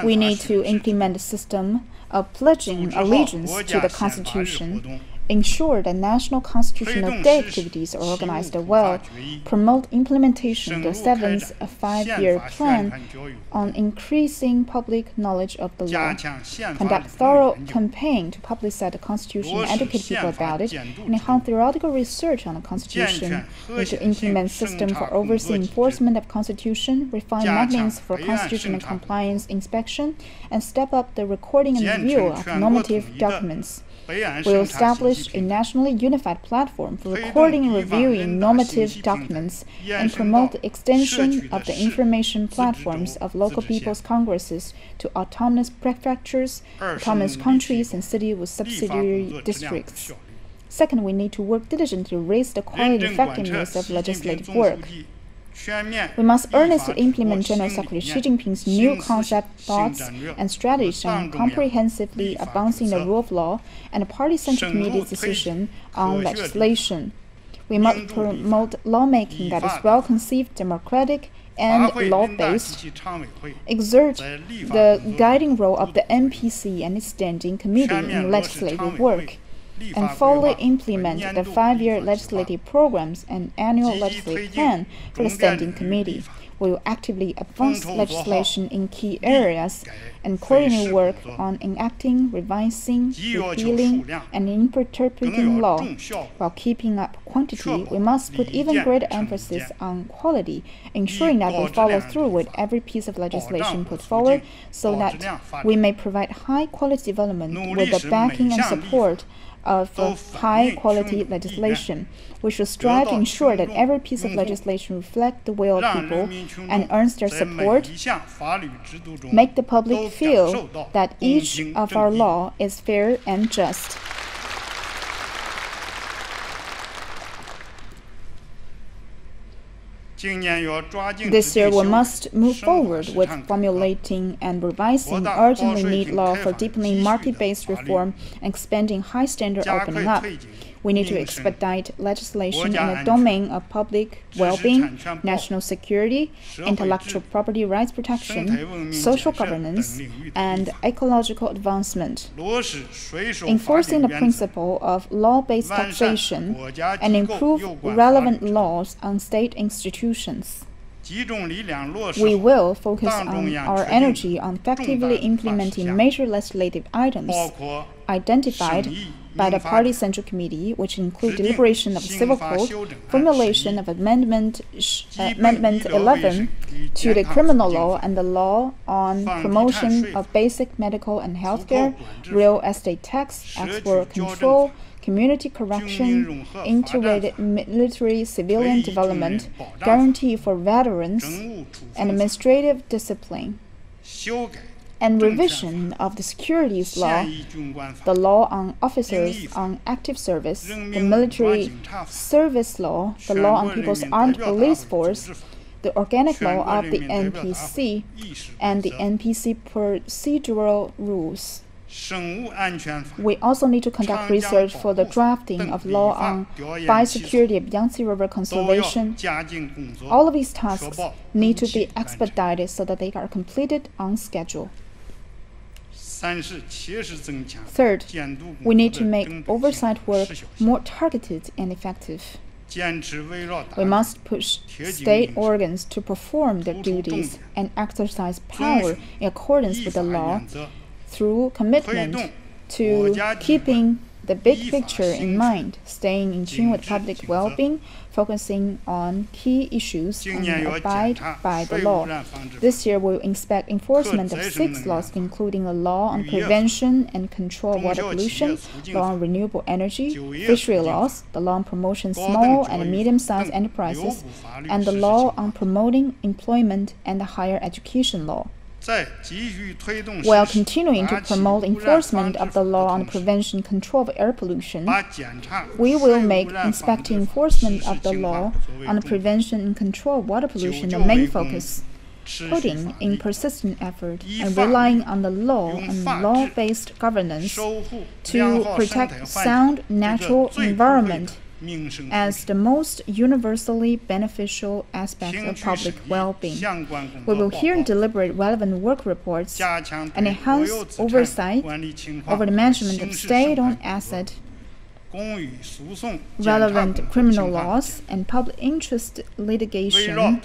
C: We need to implement a system of pledging allegiance to the Constitution, ensure that national constitutional day activities are organized well, promote implementation of the seventh five-year plan on increasing public knowledge of the law, conduct thorough campaign to publicize the Constitution and educate people about it, and enhance theoretical research on the Constitution. We need to implement system for overseeing enforcement of Constitution, refine mechanisms for Constitution and compliance inspection, and step up the recording and review of normative documents. We will establish a nationally unified platform for recording and reviewing normative documents and promote the extension of the information platforms of local people's congresses to autonomous prefectures, autonomous countries, and cities with subsidiary districts. Second, we need to work diligently to raise the quality and effectiveness of legislative work. We must earnestly implement General Secretary Xi Jinping's new concept, thoughts, and strategies on comprehensively advancing the rule of law and the Party Central Committee's decision on legislation. We must promote lawmaking that is well-conceived, democratic, and law-based, exert the guiding role of the NPC and its standing committee in legislative work, and fully implement the 5-year legislative programs and annual legislative plan for the standing committee. We will actively advance legislation in key areas and coordinate work on enacting, revising, repealing, and interpreting law. While keeping up quantity, we must put even greater emphasis on quality, ensuring that we follow through with every piece of legislation put forward so that we may provide high-quality development with the backing and support of high-quality legislation. We should strive to ensure that every piece of legislation reflects the will of people and earns their support, make the public feel that each of our law is fair and just. This year, we must move forward with formulating and revising the urgently needed law for deepening market-based reform and expanding high-standard opening up. We need to expedite legislation in the domain of public well-being, national security, intellectual property rights protection, social governance, and ecological advancement. Enforcing the principle of law-based taxation and improve relevant laws on state institutions. We will focus our energy on effectively implementing major legislative items identified by the Party Central Committee, which include deliberation of the Civil Code, formulation of Amendment 11 to the criminal law and the law on promotion of basic medical and healthcare, real estate tax, export control, community correction, integrated military-civilian development, guarantee for veterans, and administrative discipline, and revision of the securities law, the law on officers on active service, the military service law, the law on People's Armed Police Force, the organic law of the NPC, and the NPC procedural rules. We also need to conduct research for the drafting of law on biosecurity of Yangtze River conservation. All of these tasks need to be expedited so that they are completed on schedule. Third, we need to make oversight work more targeted and effective. We must push state organs to perform their duties and exercise power in accordance with the law through commitment to keeping the big picture in mind, staying in tune with public well-being, focusing on key issues, and abide by the law. This year, we will inspect enforcement of 6 laws, including the law on prevention and control of water pollution, law on renewable energy, fishery laws, the law on promoting small and medium-sized enterprises, and the law on promoting employment and the higher education law. While continuing to promote enforcement of the law on the prevention and control of air pollution, we will make inspecting enforcement of the law on the prevention and control of water pollution the main focus, putting in persistent effort and relying on the law and law-based governance to protect sound natural environment as the most universally beneficial aspect of public well-being. We will hear and deliberate relevant work reports and enhance oversight over the management of state-owned asset, relevant criminal laws, and public interest litigation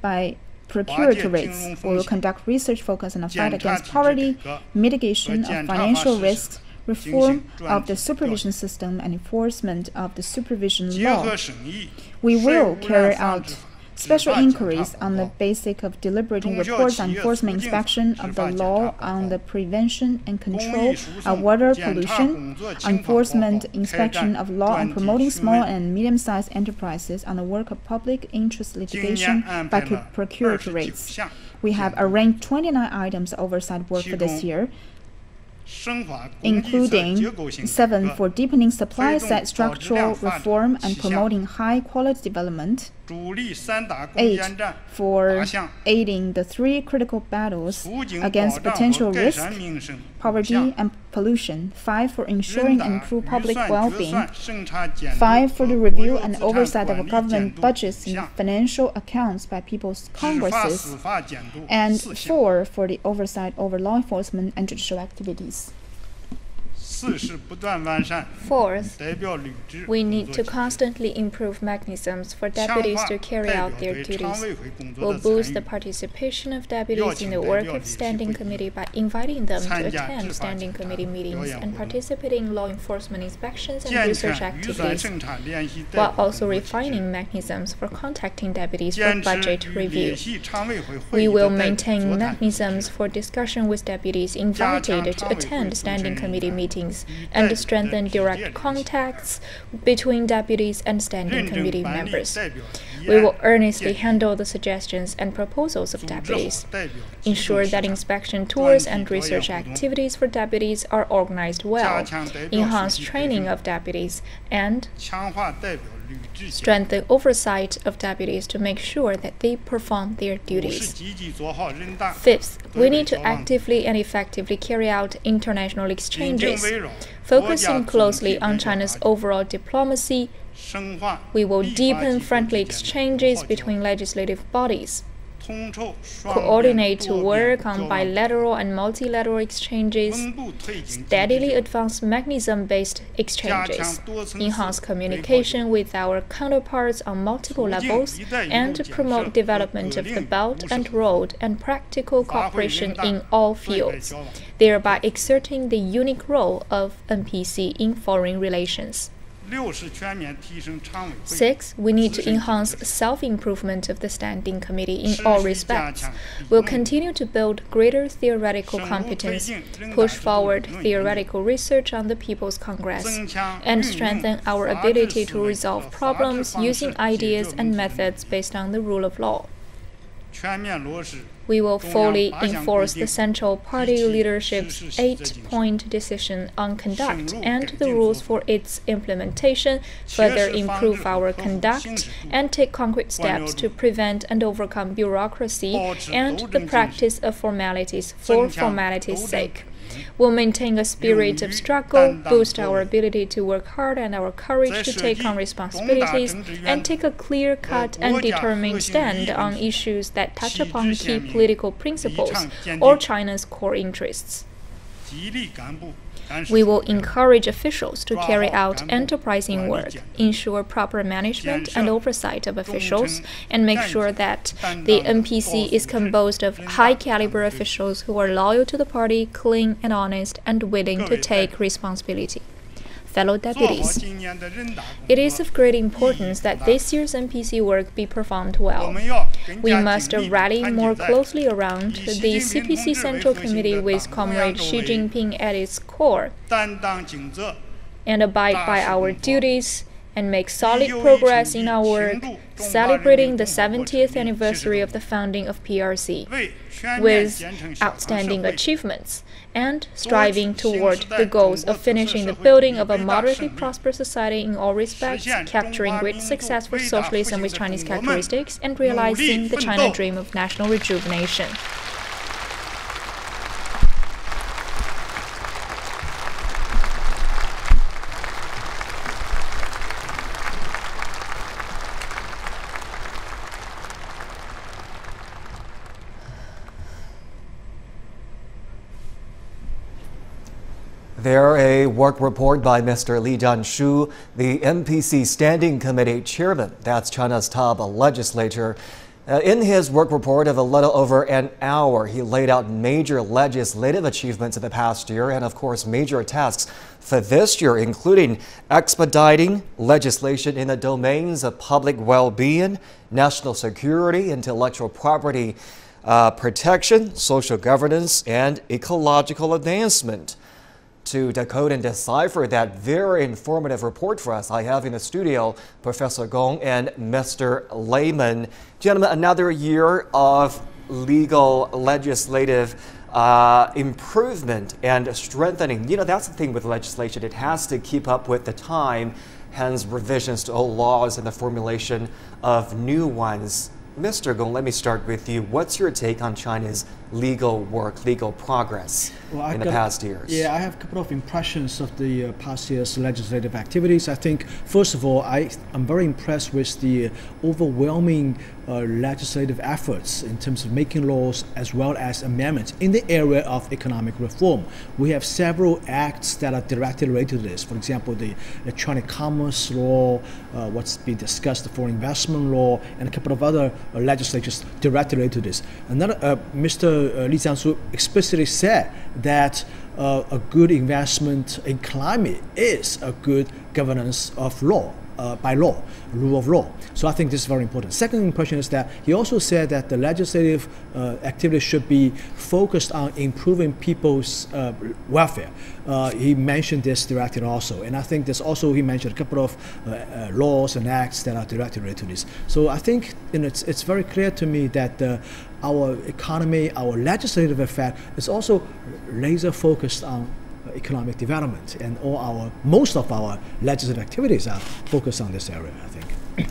C: by procuratoriats. We will conduct research focused on the fight against poverty, mitigation of financial risks, reform of the supervision system, and enforcement of the supervision law. We will carry out special inquiries on the basis of deliberating reports on enforcement inspection of the law on the prevention and control of water pollution, enforcement inspection of law on promoting small and medium-sized enterprises, on the work of public interest litigation by procuratoriats. We have arranged 29 items of oversight work for this year, including 7 for deepening supply-side structural reform and promoting high-quality development, 8. For aiding the 3 critical battles against potential risk, poverty and pollution. 5. For ensuring and improve public well-being. 5. For the review and oversight of government budgets and financial accounts by people's congresses. And 4. For the oversight over law enforcement and judicial activities.
B: Fourth, we need to constantly improve mechanisms for deputies to carry out their duties. We'll boost the participation of deputies in the work of Standing Committee by inviting them to attend Standing Committee meetings and participate in law enforcement inspections and research activities, while also refining mechanisms for contacting deputies for budget review. We will maintain mechanisms for discussion with deputies invited to attend Standing Committee meetings and strengthen direct contacts between deputies and Standing Committee members. We will earnestly handle the suggestions and proposals of deputies, ensure that inspection tours and research activities for deputies are organized well, enhance training of deputies, and strengthen oversight of deputies to make sure that they perform their duties. Fifth, we need to actively and effectively carry out international exchanges. Focusing closely on China's overall diplomacy, we will deepen friendly exchanges between legislative bodies, coordinate to work on bilateral and multilateral exchanges, steadily advance mechanism-based exchanges, enhance communication with our counterparts on multiple levels, and promote development of the Belt and Road and practical cooperation in all fields, thereby exerting the unique role of NPC in foreign relations. 6. We need to enhance self-improvement of the Standing Committee in all respects. We'll continue to build greater theoretical competence, push forward theoretical research on the People's Congress, and strengthen our ability to resolve problems using ideas and methods based on the rule of law. We will fully enforce the Central Party leadership's 8-point decision on conduct and the rules for its implementation, further improve our conduct, and take concrete steps to prevent and overcome bureaucracy and the practice of formalities for formality's sake. We'll maintain a spirit of struggle, boost our ability to work hard and our courage to take on responsibilities, and take a clear-cut and determined stand on issues that touch upon key political principles or China's core interests. We will encourage officials to carry out enterprising work, ensure proper management and oversight of officials, and make sure that the NPC is composed of high-caliber officials who are loyal to the party, clean and honest, and willing to take responsibility. Fellow deputies, it is of great importance that this year's NPC work be performed well. We must rally more closely around the CPC Central Committee with Comrade Xi Jinping at its core, and abide by our duties and make solid progress in our work, celebrating the 70th anniversary of the founding of PRC, with outstanding achievements, and striving toward the goals of finishing the building of a moderately prosperous society in all respects, capturing great success for socialism with Chinese characteristics, and realizing the China dream of national rejuvenation.
A: There, a work report by Mr. Zhanshu, the NPC Standing Committee Chairman. That's China's top legislature. In his work report of a little over an hour, he laid out major legislative achievements of the past year and, of course, major tasks for this year, including expediting legislation in the domains of public well-being, national security, intellectual property protection, social governance, and ecological advancement. To decode and decipher that very informative report for us, I have in the studio Professor Gong and Mr. Lehman. Gentlemen, another year of legislative improvement and strengthening. You know, that's the thing with legislation. It has to keep up with the time, hence revisions to old laws and the formulation of new ones. Mr. Gong, let me start with you. What's your take on China's legal work, legal progress in the past years?
D: Yeah, I have a couple of impressions of the past year's legislative activities. I think, first of all, I'm very impressed with the overwhelming legislative efforts in terms of making laws as well as amendments in the area of economic reform. We have several acts that are directly related to this. For example, the electronic commerce law, what's being discussed, the foreign investment law, and a couple of other legislatures directly related to this. Another, Mr. Li Zhanshu explicitly said that a good investment in climate is a good governance of law. By law, rule of law. So I think this is very important. Second impression is that he also said that the legislative activity should be focused on improving people's welfare. He mentioned this directly also, and I think there's also, he mentioned a couple of laws and acts that are directly related to this. So I think it's very clear to me that our economy, our legislative effect is also laser focused on economic development, and most of our legislative activities are focused on this area, I think.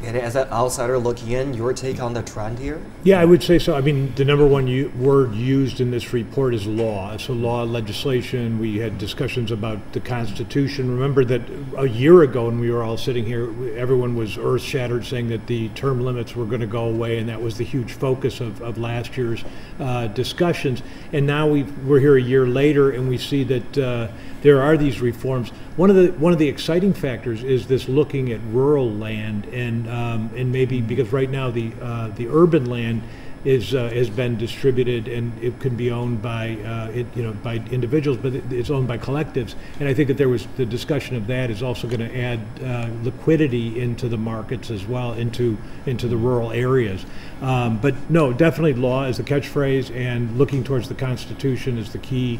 A: And as an outsider looking in, your take on the trend here?
E: Yeah, I would say so. I mean, the number one word used in this report is law. So law, legislation, we had discussions about the Constitution. Remember that a year ago when we were all sitting here, everyone was earth-shattered saying that the term limits were going to go away, and that was the huge focus of last year's discussions. And now we're here a year later, and we see that there are these reforms. One of the exciting factors is this looking at rural land, and maybe because right now the urban land has been distributed and it can be owned by by individuals, but it's owned by collectives. And I think that there was the discussion of that is also going to add liquidity into the markets as well, into the rural areas. But no, definitely law is the catchphrase, and looking towards the Constitution is the key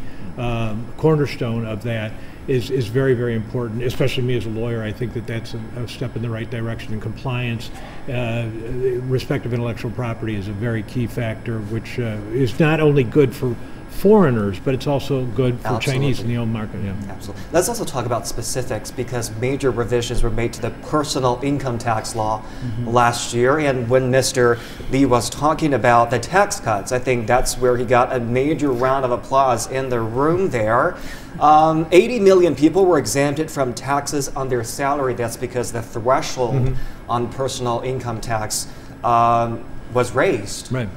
E: cornerstone of that. Is very, very important, especially me as a lawyer. I think that that's a step in the right direction. And compliance, respect of intellectual property is a very key factor, which is not only good for foreigners, but it's also good for Chinese in the own market. Yeah.
A: Absolutely. Let's also talk about specifics, because major revisions were made to the personal income tax law last year. And when Mr. Li was talking about the tax cuts, I think that's where he got a major round of applause in the room there. 80 million people were exempted from taxes on their salary. That's because the threshold on personal income tax was raised.
E: Right.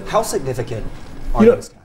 A: How significant are those cuts?